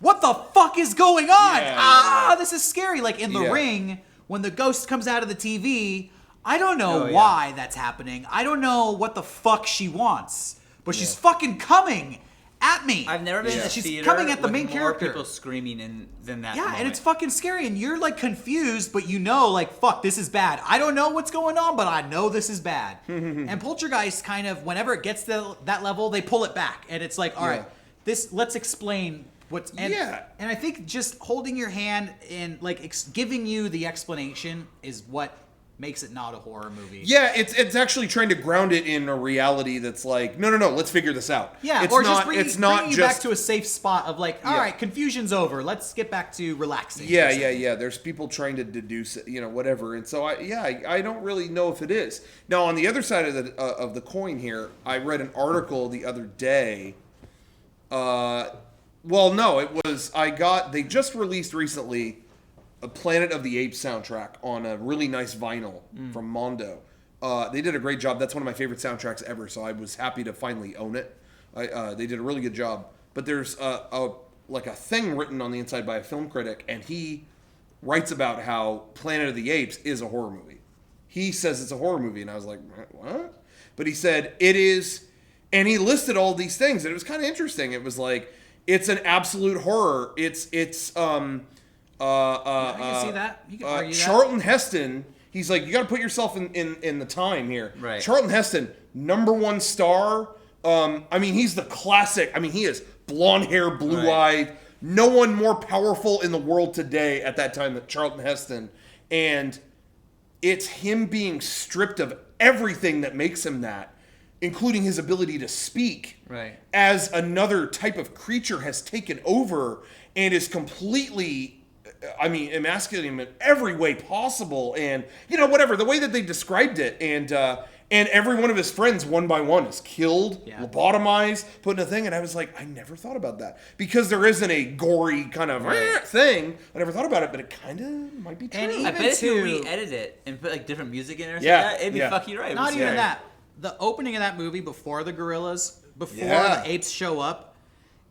what the fuck is going on?
Yeah.
This is scary. Like in The Ring, when the ghost comes out of the TV, I don't know
Oh,
why that's happening. I don't know what the fuck she wants, but she's fucking coming at me.
I've never been in a
She's
theater
coming at the
with
main
more
character.
people screaming than that.
Yeah,
moment.
and it's fucking scary, and you're like confused, but like, fuck, this is bad. I don't know what's going on, but I know this is bad. And Poltergeist kind of, whenever it gets to that level, they pull it back, and it's like, all right, let's explain what's... And I think just holding your hand and like giving you the explanation is what makes it not a horror movie.
Yeah, it's actually trying to ground it in a reality that's like, no, let's figure this out.
Yeah,
it's
or
not,
just bringing you
just
back to a safe spot of like, all right, confusion's over. Let's get back to relaxing.
Yeah. There's people trying to deduce it, whatever. And so I don't really know if it is. Now, on the other side of the coin here, I read an article the other day. They just released recently a Planet of the Apes soundtrack on a really nice vinyl from Mondo. They did a great job. That's one of my favorite soundtracks ever, so I was happy to finally own it. They did a really good job. But there's a thing written on the inside by a film critic, and he writes about how Planet of the Apes is a horror movie. He says it's a horror movie, and I was like, what? But he said it is, and he listed all these things, and it was kind of interesting. It was like, It's an absolute horror. It's
I can see that. You can argue that.
Charlton Heston. He's like, you got to put yourself in the time here.
Right.
Charlton Heston, #1 star. I mean, he's the classic. I mean, he is blonde hair, blue eyed. No one more powerful in the world today at that time than Charlton Heston. And it's him being stripped of everything that makes him that, including his ability to speak.
Right.
As another type of creature has taken over and is completely, I mean, emasculating him in every way possible. And, whatever, the way that they described it. And every one of his friends, one by one, is killed, lobotomized, put in a thing. And I was like, I never thought about that. Because there isn't a gory kind of thing. I never thought about it, but it kind of might be true.
And
I bet if you re-edit it and put like different music in it or something like that, it'd be fucking right.
Not even that. The opening of that movie, before the gorillas, before the apes show up,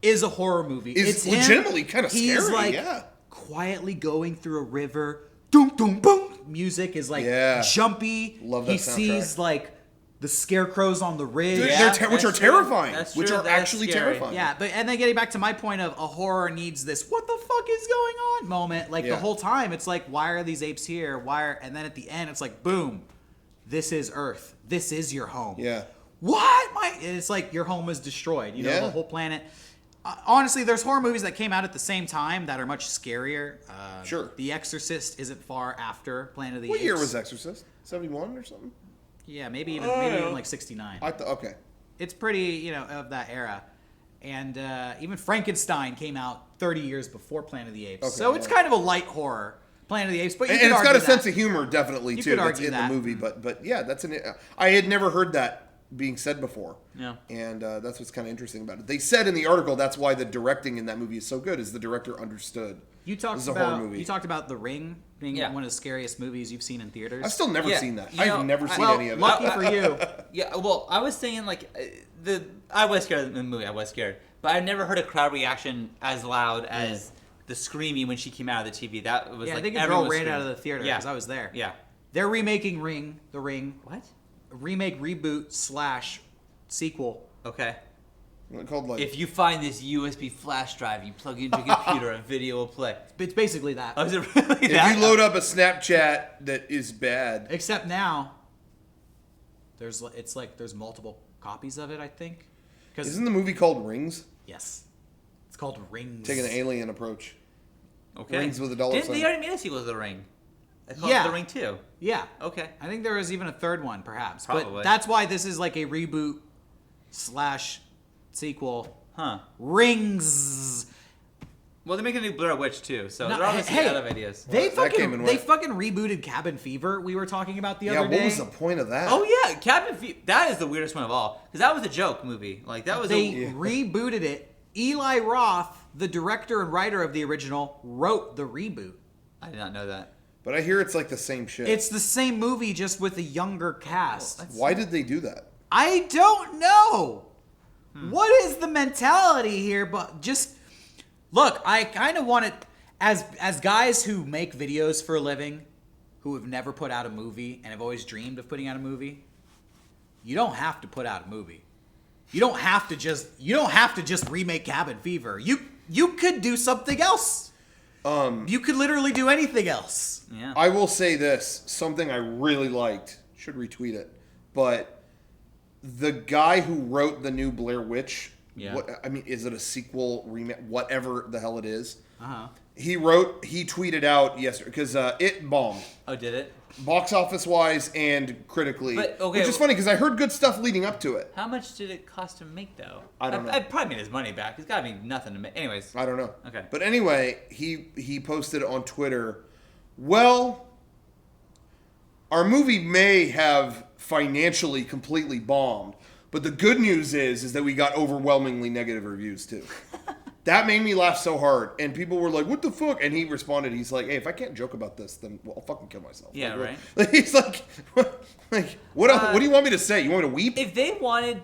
is a horror movie.
It's legitimately kind of scary.
He's like quietly going through a river. Doom, doom, boom. Music is like jumpy.
Love that
He
soundtrack.
sees like the scarecrows on the ridge.
Which are terrifying.
That's true.
Which are
That's
actually
scary.
terrifying.
Yeah, and then getting back to my point of a horror needs this what the fuck is going on moment. Like the whole time it's like, why are these apes here? And then at the end it's like, boom, this is Earth. This is your home.
Yeah.
What? It's like your home is destroyed. The whole planet. Honestly, there's horror movies that came out at the same time that are much scarier.
Sure.
The Exorcist isn't far after Planet of the
What
Apes.
year was Exorcist? 71 or something?
Yeah, maybe even like 69.
Okay.
It's pretty, of that era. And even Frankenstein came out 30 years before Planet of the Apes.
Okay,
so it's kind of a light horror, Planet of the Apes. But you could
it's
argue
got a
that.
sense of humor, definitely,
You
too,
could
that's
argue
in
that.
the movie. But yeah, I had never heard that being said before.
Yeah.
And that's what's kind of interesting about it. They said in the article that's why the directing in that movie is so good, is the director understood.
You
This
talked
is a horror
about
movie.
you talked about The Ring being one of the scariest movies you've seen in theaters.
I've still never
Yeah.
seen that.
You know,
I've never seen
well,
any of it.
lucky for you.
Yeah, well, I was saying like I was scared of the movie. I was scared, but I never heard a crowd reaction as loud as the screaming when she came out of the TV. That was
Yeah,
like
I think a
everyone
girl
was
ran out of
screaming.
the theater because I was there.
Yeah.
They're remaking The Ring.
What?
Remake, reboot, / sequel.
Okay.
Called like
If you find this USB flash drive, you plug it into your computer, a video will play.
It's basically that.
Oh, is it really
if
that?
you load up a Snapchat that is bad.
Except now, there's multiple copies of it. I think.
Isn't the movie called Rings?
Yes, it's called Rings.
Taking an alien approach.
Okay.
Rings with a dollar sign.
They already made a sequel to The Ring. They called
Yeah.
it The Ring 2.
Yeah.
Okay.
I think there was even a third one, perhaps.
Probably.
But that's why this is like a reboot / sequel.
Huh.
Rings.
Well, they're making a new Blair Witch too, so
No,
they're obviously
hey,
out of ideas.
They
That came and went.
fucking rebooted Cabin Fever. We were talking about the
Yeah,
other day.
what was the point of that?
Oh yeah, Cabin Fever. That is the weirdest one of all, because that was a joke movie. Like that was
They rebooted it. Eli Roth, the director and writer of the original, wrote the reboot.
I did not know that.
But I hear it's like the same shit.
It's the same movie, just with a younger cast.
Why did they do that?
I don't know. What is the mentality here? But just look, I kind of want it as guys who make videos for a living, who have never put out a movie and have always dreamed of putting out a movie. You don't have to put out a movie. You don't have to just remake Cabin Fever. You could do something else. You could literally do anything else.
Yeah.
I will say this, something I really liked, should retweet it, but the guy who wrote the new Blair Witch, is it a sequel, remake, whatever the hell it is?
Uh-huh.
He tweeted out yesterday, because it bombed.
Oh, did it?
Box office wise and critically.
But, okay,
which is funny because I heard good stuff leading up to it.
How much did it cost to make though?
I don't know.
I probably made his money back. It's got to be nothing to make. Anyways.
I don't know.
Okay.
But anyway, he posted on Twitter, well, our movie may have financially completely bombed, but the good news is that we got overwhelmingly negative reviews too. That made me laugh so hard, and people were like, "What the fuck?" And he responded, "He's like, hey, if I can't joke about this, then I'll fucking kill myself."
Yeah,
like,
right.
He's like, what do you want me to say? You want me to weep?
If they wanted,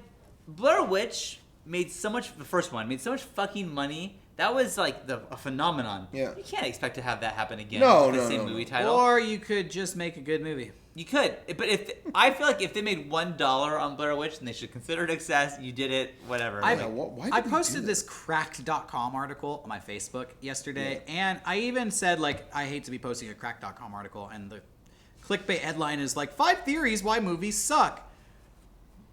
Blair Witch made so much. The first one made so much fucking money That was like a phenomenon.
Yeah.
You can't expect to have that happen again.
No,
with the
no,
same
no,
movie
no.
title.
Or you could just make a good movie.
You could, but I feel like if they made $1 on Blair Witch, then they should consider it a success. You did it, whatever.
why did
I
you
posted
do
this cracked.com article on my Facebook yesterday, and I even said, like, I hate to be posting a cracked.com article, and the clickbait headline is like 5 theories why movies suck.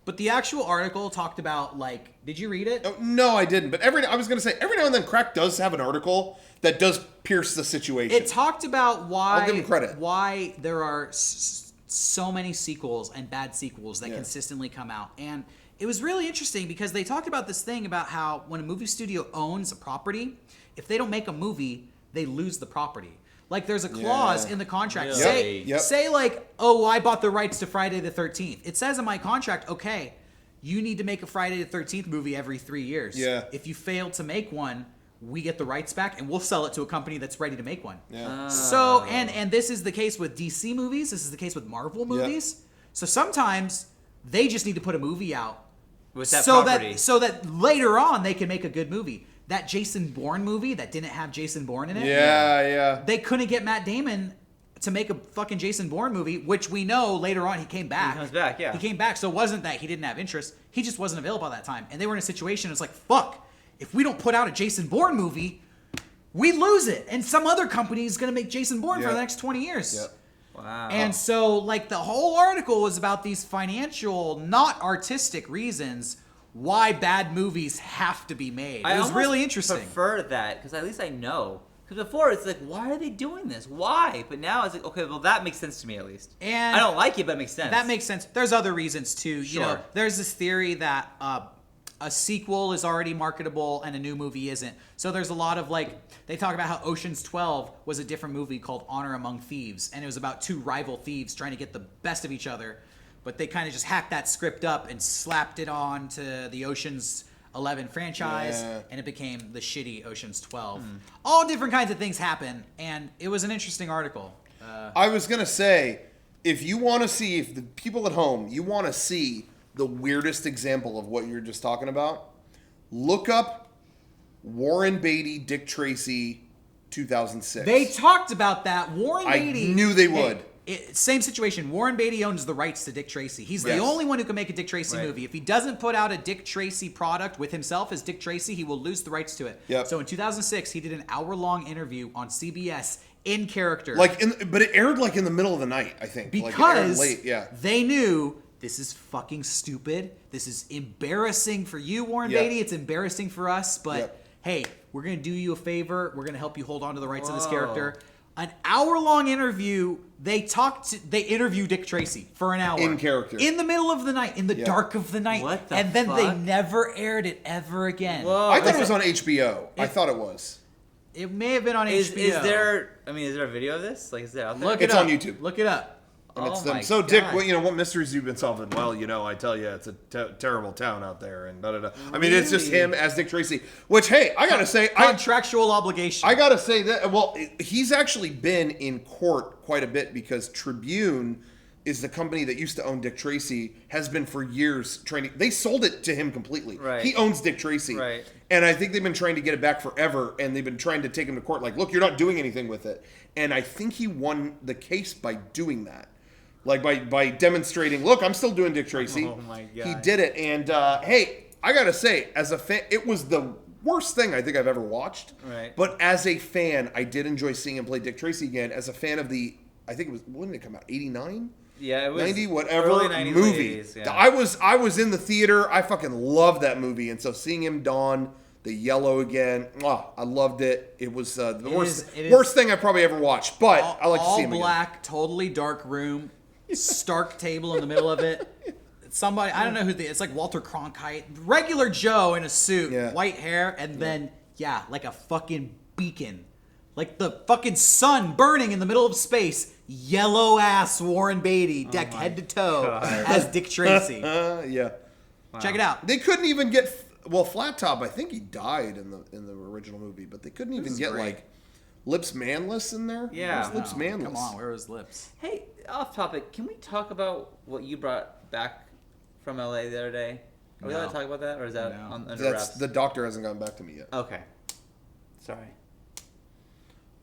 But the actual article talked about, like, did you read it?
Oh, no, I didn't. But I was going to say, every now and then Crack does have an article that does pierce the situation.
It talked about why
I'll give him credit.
Why there are so many sequels and bad sequels that
Yeah.
consistently come out. And it was really interesting because they talked about this thing about how when a movie studio owns a property, if they don't make a movie, they lose the property. Like there's a clause in the contract.
Really?
Say like, oh, I bought the rights to Friday the 13th. It says in my contract, okay, you need to make a Friday the 13th movie every 3 years.
Yeah.
If you fail to make one, we get the rights back and we'll sell it to a company that's ready to make one.
Yeah.
So, and this is the case with DC movies. This is the case with Marvel movies. So sometimes they just need to put a movie out
with that
so
property.
that later on they can make a good movie. That Jason Bourne movie that didn't have Jason Bourne in it.
Yeah.
They couldn't get Matt Damon to make a fucking Jason Bourne movie, which we know later on he came back.
He comes back, yeah.
He came back, so it wasn't that he didn't have interest. He just wasn't available at that time. And they were in a situation, it's like, fuck, if we don't put out a Jason Bourne movie, we lose it. And some other company is going to make Jason Bourne for the next 20 years.
Yep.
Wow.
And so, like, the whole article was about these financial, not artistic reasons why bad movies have to be made. It was really interesting.
I prefer that because at least I know. Because before it's like, why are they doing this? Why? But now it's like, okay, well that makes sense to me at least.
And
I don't like it, but it makes sense.
That makes sense. There's other reasons too. You know,
Sure.
there's this theory that a sequel is already marketable and a new movie isn't. So there's a lot of like, they talk about how Ocean's 12 was a different movie called Honor Among Thieves, and it was about 2 rival thieves trying to get the best of each other. But they kind of just hacked that script up and slapped it on to the Ocean's 11 franchise, and it became the shitty Ocean's 12. All different kinds of things happen, and it was an interesting article.
I was going to say, if you want to see, if the people at home, you want to see the weirdest example of what you're just talking about, look up Warren Beatty, Dick Tracy, 2006.
They talked about that. Warren Beatty.
I knew they would.
Same situation. Warren Beatty owns the rights to Dick Tracy. He's the
Yes.
only one who can make a Dick Tracy movie. If he doesn't put out a Dick Tracy product with himself as Dick Tracy, he will lose the rights to it.
Yep.
So in 2006, he did an hour-long interview on CBS in character.
But it aired like in the middle of the night, I think. Like, it aired
Because
late, yeah.
they knew this is fucking stupid. This is embarrassing for you, Warren
Yep.
Beatty. It's embarrassing for us. But
Yep.
hey, we're going to do you a favor. We're going to help you hold on to the rights of this character. An hour-long interview. They interview Dick Tracy for an hour.
In character.
In the middle of the night. In the dark of the night.
What the
and then they
fuck?
never aired it ever again.
Whoa.
I thought it was on HBO. I thought it was.
It may have been on
Is
HBO.
there a video of this? Like, is there out there?
Look it
It's
up.
on YouTube.
Look it up.
And it's
Oh
them.
my
So, Dick,
God.
what mysteries you've been solving? Well, I tell you, it's a terrible town out there, and da-da-da. I mean, it's just him as Dick Tracy. Which, hey, I gotta say,
Contractual obligation.
I gotta say that. Well, he's actually been in court quite a bit because Tribune is the company that used to own Dick Tracy, has been for years trying to. They sold it to him completely.
Right.
He owns Dick Tracy.
Right.
And I think they've been trying to get it back forever, and they've been trying to take him to court. Like, look, you're not doing anything with it. And I think he won the case by doing that. Like by demonstrating, look, I'm still doing Dick Tracy.
Oh my God.
He did it, and hey, I gotta say, as a fan, it was the worst thing I think I've ever watched.
Right.
But as a fan, I did enjoy seeing him play Dick Tracy again. As a fan of I think it was, when did it come out? 89?
Yeah, it was
90, whatever
early 90s,
movie.
late 80s, yeah.
I was in the theater. I fucking loved that movie, and so seeing him don the yellow again, I loved it. It was the worst thing I probably ever watched, but I like to see him
all black, totally dark room, stark table in the middle of it. Somebody, I don't know who it's like Walter Cronkite, regular Joe in a suit, white hair, and then like a fucking beacon. Like the fucking sun burning in the middle of space. Yellow ass Warren Beatty, decked head to toe as Dick Tracy.
Yeah.
Wow.
Check it out.
They couldn't even get Flat Top. I think he died in the original movie, but they couldn't even get like Lips Manless in there.
Yeah.
Where's Lips Manless?
Come on, where was Lips?
Hey, off topic. Can we talk about what you brought back from LA the other day? Are we allowed to talk about that, or is that under
That's
wraps?
the doctor hasn't gotten back to me yet.
Okay. Sorry.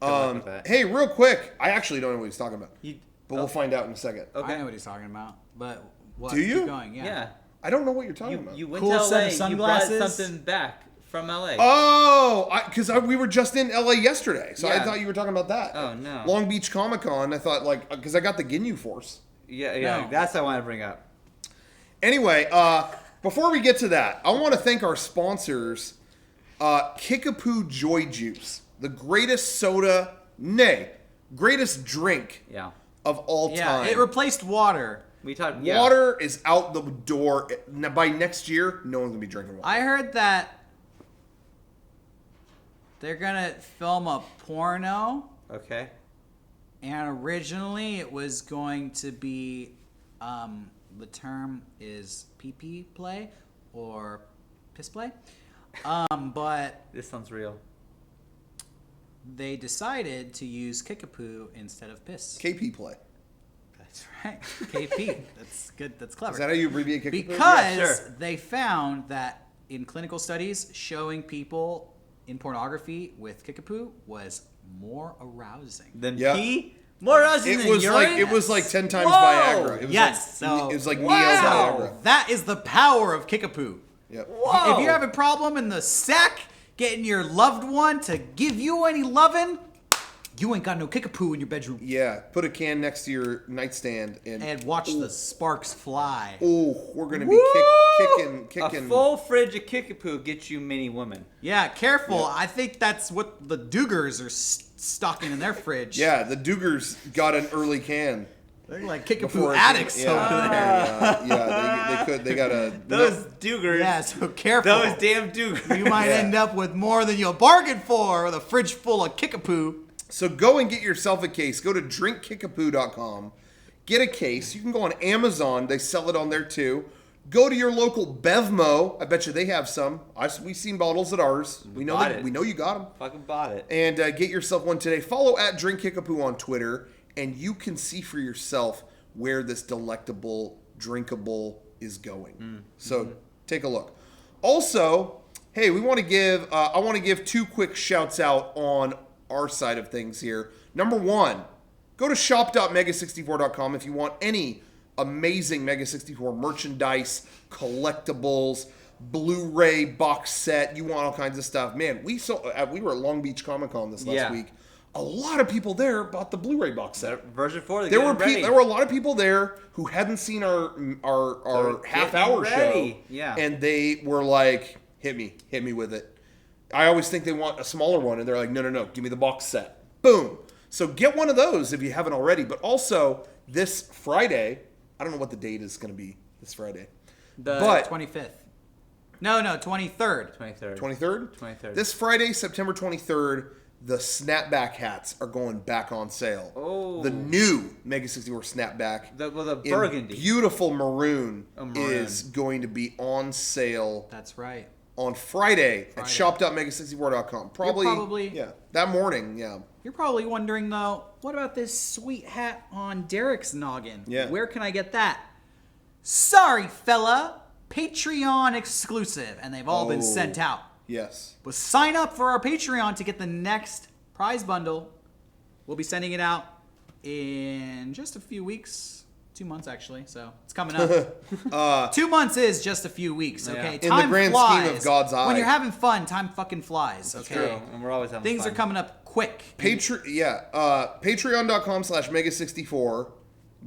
Good luck with that.
Hey, real quick. I actually don't know what he's talking about. But we'll find out in a second.
Okay.
I know what he's talking about, but what?
Do you?
Keep going,
Yeah.
I don't know what you're talking about.
You went
Cool
to
set
LA.
of
You brought
sunglasses.
something back from LA.
Oh, because we were just in LA yesterday, so I
Yeah.
thought you were talking about that.
Oh, no.
Long Beach Comic Con. I thought because I got the Ginyu Force.
Yeah.
No.
That's what I want to bring up.
Anyway, before we get to that, I want to thank our sponsors, Kickapoo Joy Juice, the greatest soda, nay, greatest drink
Yeah.
of all time.
Yeah, it replaced water.
We talked.
Water is out the door. By next year, no one's gonna be drinking water.
I heard that they're gonna film a porno,
Okay.
and originally it was going to be, the term is pee-pee play or piss play, but
This sounds real.
they decided to use kickapoo instead of piss.
KP play.
That's right, KP. That's good. That's clever.
Is that how you abbreviate Kickapoo?
Because
Yeah, sure.
they found that in clinical studies, showing people in pornography with kickapoo was more arousing.
Then
Yeah.
pee? More arousing than urine?
it was like 10 times
Whoa!
Viagra. It was
Yes,
like,
so-
it was like
Wow.
Neo Viagra.
That is the power of kickapoo.
Yep.
Whoa!
If you have a problem in the sack getting your loved one to give you any loving, you ain't got no kickapoo in your bedroom.
Yeah, put a can next to your nightstand
And watch the sparks fly.
oh, we're gonna be
A
kicking.
full fridge of kickapoo gets you many women.
Yeah, careful.
Yeah.
I think that's what the Dugars are stocking in their fridge.
Yeah, the Dugars got an early can.
They're like kickapoo
before it-
addicts
yeah,
over there.
yeah, they got a
Those Dugars.
Yeah, so careful.
Those damn Dugars.
You might
Yeah.
end up with more than you'll bargain for with a fridge full of kickapoo.
So go and get yourself a case. Go to drinkkickapoo.com. Get a case. You can go on Amazon. They sell it on there too. Go to your local Bevmo. I bet you they have some. We've seen bottles at ours. We know
Bought it.
we know you got them.
Fucking bought it.
And get yourself one today. Follow at drinkkickapoo on Twitter, and you can see for yourself where this delectable, drinkable is going. So take a look. Also, hey, we want to give. I want to give two quick shouts out on our side of things here. Number one, go to shop.mega64.com if you want any amazing Mega64 merchandise, collectibles, Blu-ray box set. You want all kinds of stuff. Man, we were at Long Beach Comic Con this last week. A lot of people there bought the Blu-ray box set.
Version 4.
There were a lot of people there who hadn't seen our half-hour show.
ready. Yeah.
And they were like, hit me with it. I always think they want a smaller one, and they're like, no, give me the box set. Boom. So get one of those if you haven't already. But also, this Friday, I don't know what the date is going to be this Friday.
The 25th. No, 23rd.
23rd.
23rd?
23rd.
This Friday, September 23rd, the snapback hats are going back on sale.
Oh.
The new Mega 64 snapback.
The
in
burgundy.
beautiful maroon,
Maroon.
is going to be on sale
That's right.
on Friday. At
Friday.
shop.mega64.com. Probably,
probably-
that morning, yeah.
You're probably wondering, though, what about this sweet hat on Derek's noggin?
Yeah.
Where can I get that? Sorry, fella. Patreon exclusive, and they've all been
Oh.
sent out.
Yes.
But sign up for our Patreon to get the next prize bundle. We'll be sending it out in just a few weeks. 2 months, actually, so it's coming up. 2 months is just a few weeks, okay?
Yeah.
In
Time
the grand
flies.
scheme of God's eye.
When you're having fun, time fucking flies, okay?
True. And we're always having
Things
fun.
are coming up quick.
Patreon.com/mega64.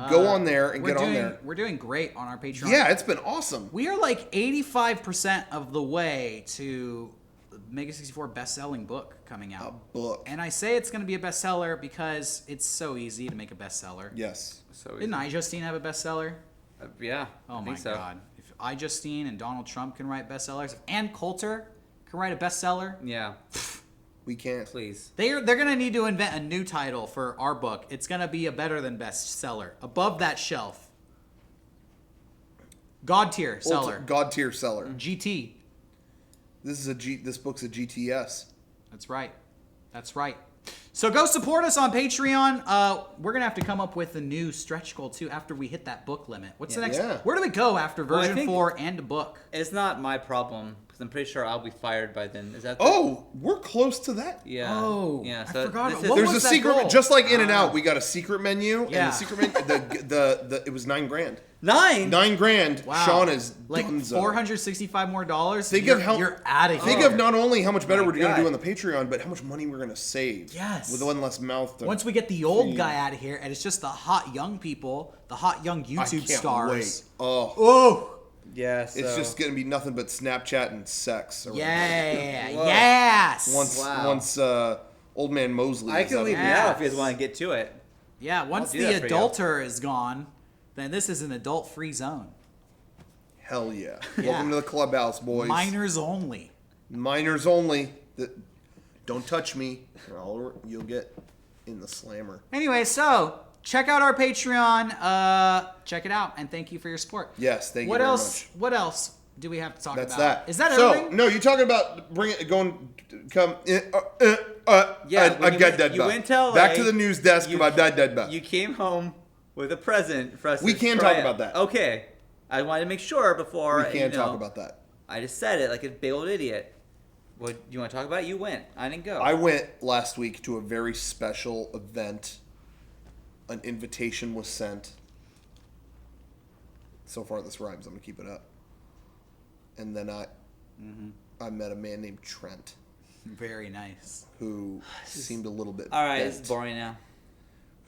Go on there and
We're
get on
doing,
there.
We're doing great on our Patreon.
Yeah, it's been awesome.
We are like 85% of the way to the Mega 64 best-selling book coming out.
A book.
And I say it's going to be a bestseller because it's so easy to make a bestseller.
Yes.
So
Didn't iJustine have a bestseller?
yeah.
Oh
I
my
think so.
God. If iJustine and Donald Trump can write bestsellers, if Ann Coulter can write a bestseller,
Yeah.
We can't.
Please.
they're going to need to invent a new title for our book. It's going to be a better than bestseller. Above that shelf. God tier seller.
God tier seller.
GT.
This book's a GTS.
That's right. That's right. So go support us on Patreon. We're gonna have to come up with a new stretch goal too after we hit that book limit. What's the next?
Yeah.
Where do we go after
Well, I
version
think-
4 and a book?
It's not my problem. Because I'm pretty sure I'll be fired by then. Is that?
Oh, we're close to that.
Yeah.
Oh,
yeah.
I
So
forgot.
this is-
What
There's
was
a
that
secret,
goal?
just like In and Out. We got a secret menu,
Yeah.
and the secret menu, it was $9,000.
9.
$9,000.
Wow.
Sean is
like
donezo.
$465 more.
Think of how
you're out of here.
Think of not only how much better
My
we're going to
God.
do on the Patreon, but how much money we're going to save.
Yes.
With one less mouth. To
Once we get the old
feed.
guy out of here, and it's just the hot young people, the hot young
I
YouTube
can't
stars.
wait. Oh,
Oh,
Yeah. So.
it's just going to be nothing but Snapchat and sex. around here.
yeah,
Whoa.
yes.
Once old man Mosley.
I
is
can
up
leave
here.
me out if you guys want to get to it.
Yeah, once
do
the
that for you.
adulter is gone, then this is an adult-free zone.
Hell yeah.
Yeah.
Welcome to the clubhouse, boys.
Minors only.
Minors only. Don't touch me, or you'll get in the slammer.
Anyway, so check out our Patreon. Check it out, and thank you for your support.
Yes, thank you
What
very
else?
much.
What else do we have to talk
That's
about?
that.
Is that
so,
everything?
no, you're talking about come.
Yeah, when
I
you
got
went-
dead.
you went to LA,
Back to the news desk.
you-
About dead.
You came home with a present for us.
We
to
can
try
talk
out.
about that.
Okay. I wanted to make sure before.
We can't talk about that.
I just said it like a big old idiot. What you want to talk about? You went. I didn't go.
I went last week to a very special event. An invitation was sent. So far, this rhymes. I'm gonna keep it up. And then I met a man named Trent,
Very nice.
who seemed a little bit
All right,
bent,
it's boring now.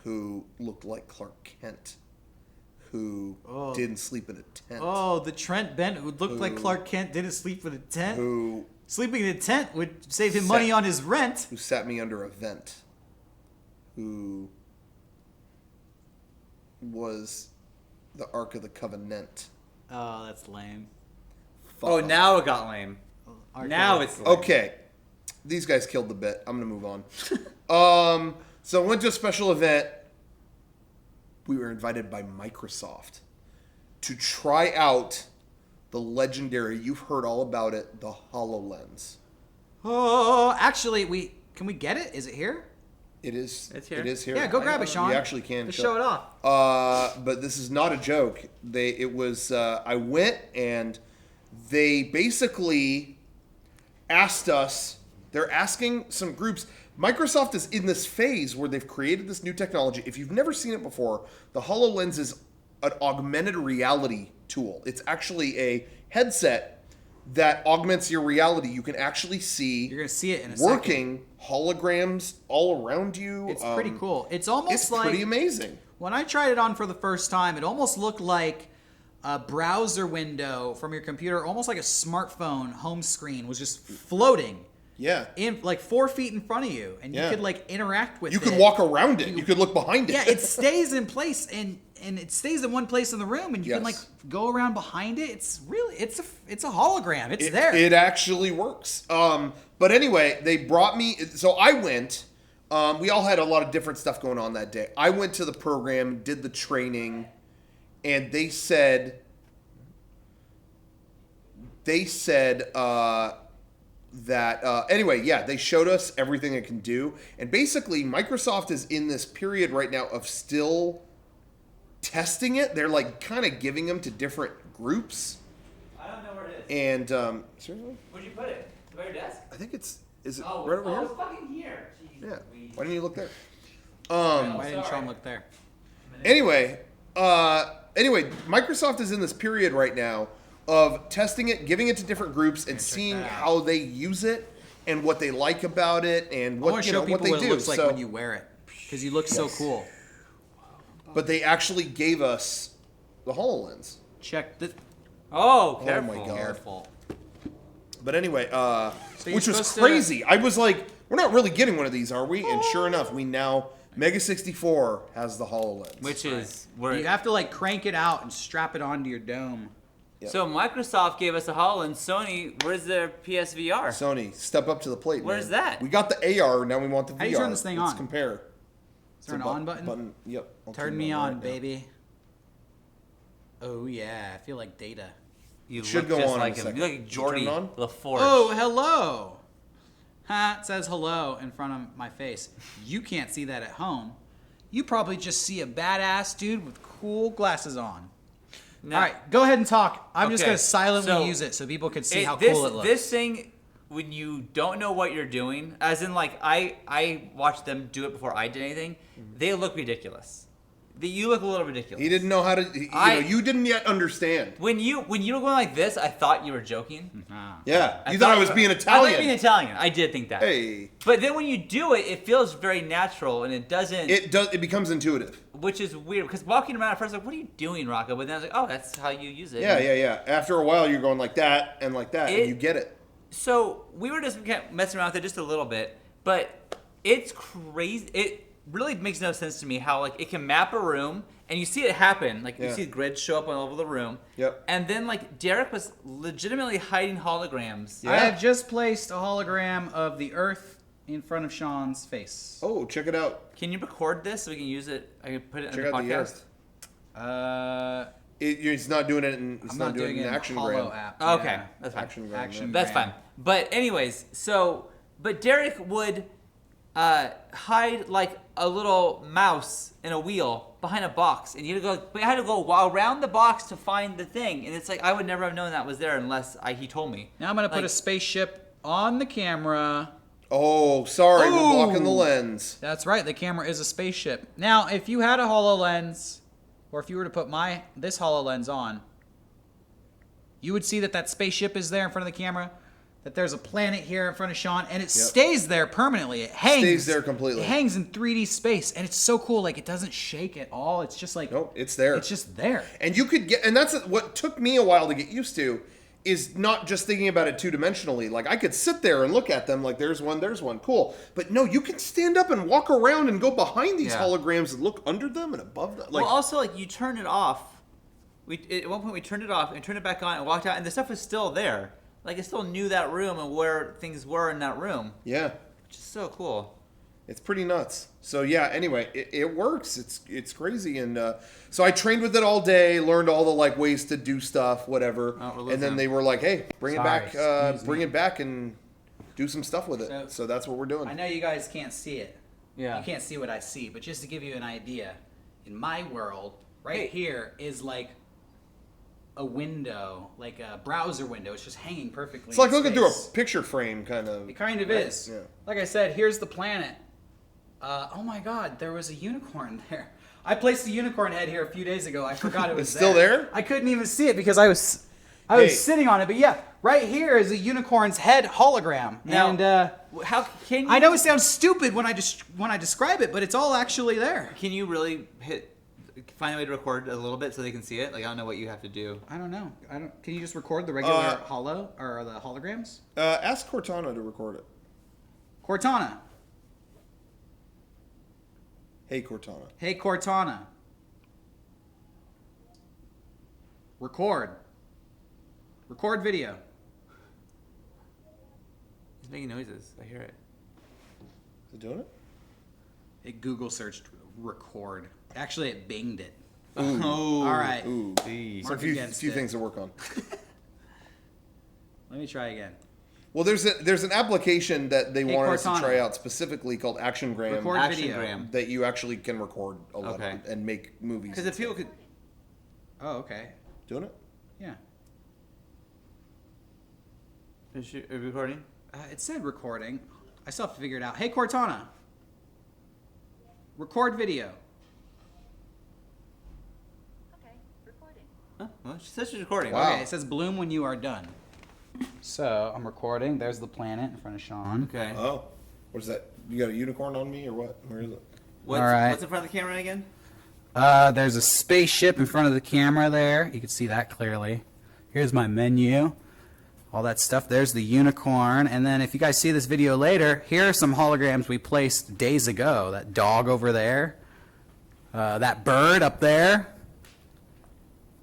who looked like Clark Kent, who
Oh.
didn't sleep in a tent,
Oh, the Trent Bent who looked like
Who-
Clark Kent didn't sleep in a tent.
who
Sleeping in a tent would save him money on his rent.
who sat me under a vent, who was the Ark of the Covenant.
Oh, that's lame.
Fuck
Oh,
off.
now it got lame. Now it's lame.
Okay, these guys killed the bit. I'm gonna move on. So I went to a special event. We were invited by Microsoft to try out the legendary. You've heard all about it, the Hololens.
Oh, actually, can we get it? Is it here?
It is.
It's here.
It is here.
Yeah, go grab it, Sean.
You actually can
Just show it off.
But this is not a joke. I went and they basically asked us. They're asking some groups. Microsoft is in this phase where they've created this new technology. If you've never seen it before, the HoloLens is an augmented reality tool. It's actually a headset that augments your reality. You can actually see
You're gonna see it in a
working holograms all around you.
second. It's pretty cool. It's almost
It's
like
pretty amazing.
when I tried it on for the first time, it almost looked like a browser window from your computer, almost like a smartphone home screen was just floating
Yeah.
in like 4 feet in front of you, and you
Yeah.
could like interact with
You
it.
could walk around it. You could look behind it.
Yeah, it stays in place and it stays in one place in the room, and you can like
Yes.
go around behind it. It's really it's a hologram. It's there.
It actually works. But anyway, they brought me. So I went. We all had a lot of different stuff going on that day. I went to the program, did the training, and they said that anyway, yeah, they showed us everything it can do, and basically Microsoft is in this period right now of still testing it. They're like kind of giving them to different groups,
I don't know where it is.
and seriously,
Where'd you put it? By your desk?
I think is it
Oh,
right over here?
it's fucking here. Jeez,
Yeah.
Louise.
Why didn't you look there?
Why didn't
sorry.
Sean look there?
Anyway, Microsoft is in this period right now of testing it, giving it to different groups, and seeing
that out.
how they use it and what they like about it and
I
what
want to
you
show
know
people
what they
what
do.
it looks like
So-
when you wear it, because you look so cool.
but they actually gave us the HoloLens.
Check this.
Oh,
my
careful.
God.
Careful.
But anyway,
you're
which was
supposed to-
crazy. I was like, we're not really getting one of these, are we? And sure enough, we now MEGA64 has the HoloLens.
Which is where
You have to like crank it out and strap it onto your dome.
So Microsoft gave us a HoloLens. Sony, where's their PSVR?
Sony, step up to the plate.
Where's
man.
that?
We got the AR, now we want the VR.
How do you turn this thing
Let's
on?
compare.
Is there an on button?
Yep. I'll
Turn
turn
me
it
on,
right now.
baby. Oh yeah, I feel like Data.
You
Should
look
go
just
on in
like
a
him.
second.
You look like
You
Jordy
turn it on?
LaForge.
Oh, hello. Ha, it says hello in front of my face. You can't see that at home. You probably just see a badass dude with cool glasses on.
No.
All right, go ahead and talk. I'm just
Okay,
going to silently
so
use it so people can see how
this,
cool it looks.
This thing, when you don't know what you're doing, as in like I watched them do it before I did anything, they look ridiculous. You look a little ridiculous.
He didn't know how to. You didn't yet understand.
When you were going like this, I thought you were joking.
Yeah, you thought I was being
I
Italian.
thought being Italian. I did think that.
Hey,
But then when you do it, it feels very natural, and it doesn't.
it does. It becomes intuitive.
Which is weird because walking around at first, like, what are you doing, Rocco? But then I was like, oh, that's how you use it.
Yeah. After a while, you're going like that and like that, and you get it.
So we were just messing around with it just a little bit, but it's crazy. It really makes no sense to me how like it can map a room and you see it happen. Like you see grids show up all over the room.
Yep.
And then like Derek was legitimately hiding holograms.
I have just placed a hologram of the Earth in front of Sean's face.
Oh, check it out.
Can you record this so we can use it? I can put it in
Check
the
out the
podcast.
Earth. It's not doing it in. It's
I'm
not doing it in
an
Action
Hollow
Gram.
app.
Okay,
Yeah.
that's fine.
Action
That's fine. But anyways, but Derek would hide like a little mouse in a wheel behind a box, and you had to go. But I had to go around the box to find the thing, and it's like I would never have known that was there unless he told me.
Now I'm going to put
Like-
a spaceship on the camera.
Oh, sorry, we're
Ooh.
blocking the lens.
That's right, the camera is a spaceship. Now, if you had a HoloLens, or if you were to put this HoloLens on, you would see that spaceship is there in front of the camera, that there's a planet here in front of Sean, and it stays there permanently. It hangs.
Stays there completely.
It hangs in 3D space, and it's so cool. Like, it doesn't shake at all. It's just like...
Nope, it's there.
It's just there.
And you could get, and that's what took me a while to get used to, is not just thinking about it two-dimensionally. Like, I could sit there and look at them like, there's one, cool. But no, you can stand up and walk around and go behind these holograms and look under them and above them. Like,
well, also, like, you turn it off. At one point, we turned it off and turned it back on and walked out, and the stuff was still there. Like, it still knew that room and where things were in that room.
yeah,
Which is so cool.
it's pretty nuts. So yeah, anyway, it works. It's crazy. And so I trained with it all day, learned all the like ways to do stuff, whatever. And then they were like, hey, bring it back and do some stuff with it. So that's what we're doing.
I know you guys can't see it.
Yeah.
You can't see what I see, but just to give you an idea, in my world, here is like a window, like a browser window. It's just hanging perfectly.
It's like
in
looking through
space.
a picture frame, kind of.
It kind of is.
Yeah.
Like I said, here's the planet. Oh my God, there was a unicorn there. I placed a unicorn head here a few days ago. I forgot it was
It's still there?
I couldn't even see it because I was sitting on it. But yeah, right here is a unicorn's head hologram.
Now,
and
how can you?
I know it sounds stupid when I describe it, but it's all actually there.
Can you really find a way to record a little bit so they can see it? Like, I don't know what you have to do.
I don't know. Can you just record the regular holo or the holograms?
Ask Cortana to record it.
Cortana.
Hey, Cortana.
Hey, Cortana. Record. Record video.
It's making noises. I hear it.
Is it doing it?
It Google searched record. Actually, it binged it.
Oh.
All right.
Ooh.
Geez.
So a few things to work on.
Let me try again.
Well, there's an application that they
Hey,
wanted us to
Cortana.
try out specifically called ActionGram
Record video.
Actiongram.
that you actually can record a lot
Okay.
of, and make movies.
Because if people could.
Oh, okay.
Doing it?
Yeah.
Is you recording?
It said recording. I still have to figure it out. Hey, Cortana. Record video.
Okay, recording.
Huh? Well, she says she's recording.
Wow.
Okay, it says bloom when you are done. So I'm recording. There's the planet in front of Sean.
Okay.
Oh, what is that? You got a unicorn on me or what? Where is it?
What's,
All right.
What's in front of the camera again?
There's a spaceship in front of the camera there. You can see that clearly. Here's my menu. All that stuff. There's the unicorn. And then if you guys see this video later, here are some holograms we placed days ago. That dog over there. That bird up there.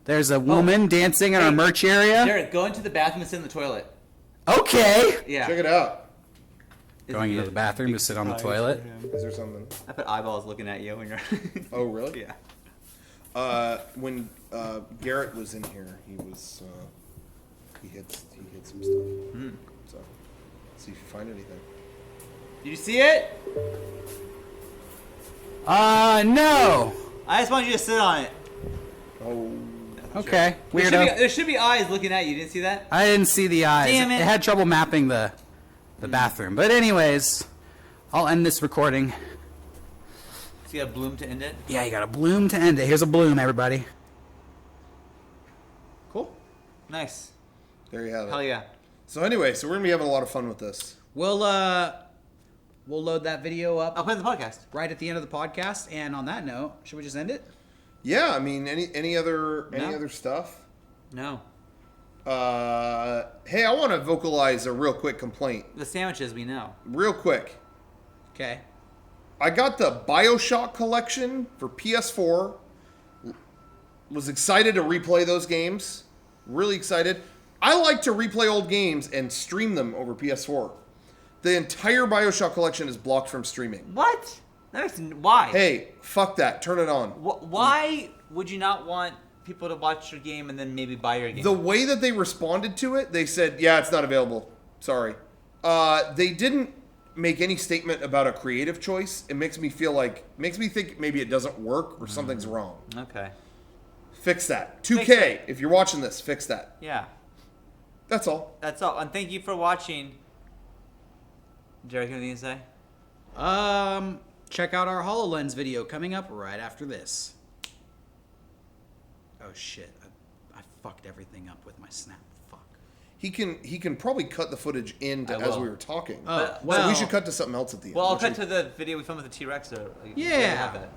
There's a woman dancing in our merch area.
Jared, go into the bathroom and sit in the toilet.
Okay.
Yeah.
Check it out.
Going into the bathroom to sit on the toilet.
Is there something?
I put eyeballs looking at you when you're.
Oh, really?
Yeah.
When Garrett was in here, he was he hid some stuff. So, see if you find anything.
Did you see it?
No.
I just want you to sit on it.
Oh.
Okay.
There
Weirdo.
there should be eyes looking at you. Didn't see that?
I didn't see the eyes.
Damn it.
It had trouble mapping the bathroom. But anyways, I'll end this recording.
So you got bloom to end it?
Yeah, you got a bloom to end it. Here's a bloom, everybody. Cool.
Nice.
There you have it.
Hell yeah.
So anyway, so we're gonna be having a lot of fun with this.
We'll load that video up
I'll play the podcast.
right at the end of the podcast. And on that note, should we just end it?
Yeah, I mean, any other stuff?
No.
Hey, I want to vocalize a real quick complaint.
The sandwiches we know.
Real quick.
Okay.
I got the BioShock collection for PS4. Was excited to replay those games. Really excited. I like to replay old games and stream them over PS4. The entire BioShock collection is blocked from streaming.
What? Why?
Hey, fuck that. Turn it on.
Why would you not want people to watch your game and then maybe buy your game?
The way that they responded to it, they said, yeah, it's not available. Sorry. They didn't make any statement about a creative choice. It makes me think maybe it doesn't work or something's wrong.
Okay.
Fix that. 2K,
Fix it.
if you're watching this, fix that.
Yeah.
That's all.
That's all. And thank you for watching. Derek, anything to say?
Check out our HoloLens video coming up right after this. Oh shit! I fucked everything up with my snap. Fuck.
He can probably cut the footage in
I
as
will.
we were talking.
Oh,
So
well.
we should cut to something else at the end.
Well, I'll
What
cut
should
to the video we filmed with the T-Rex. Or,
Yeah.
have it.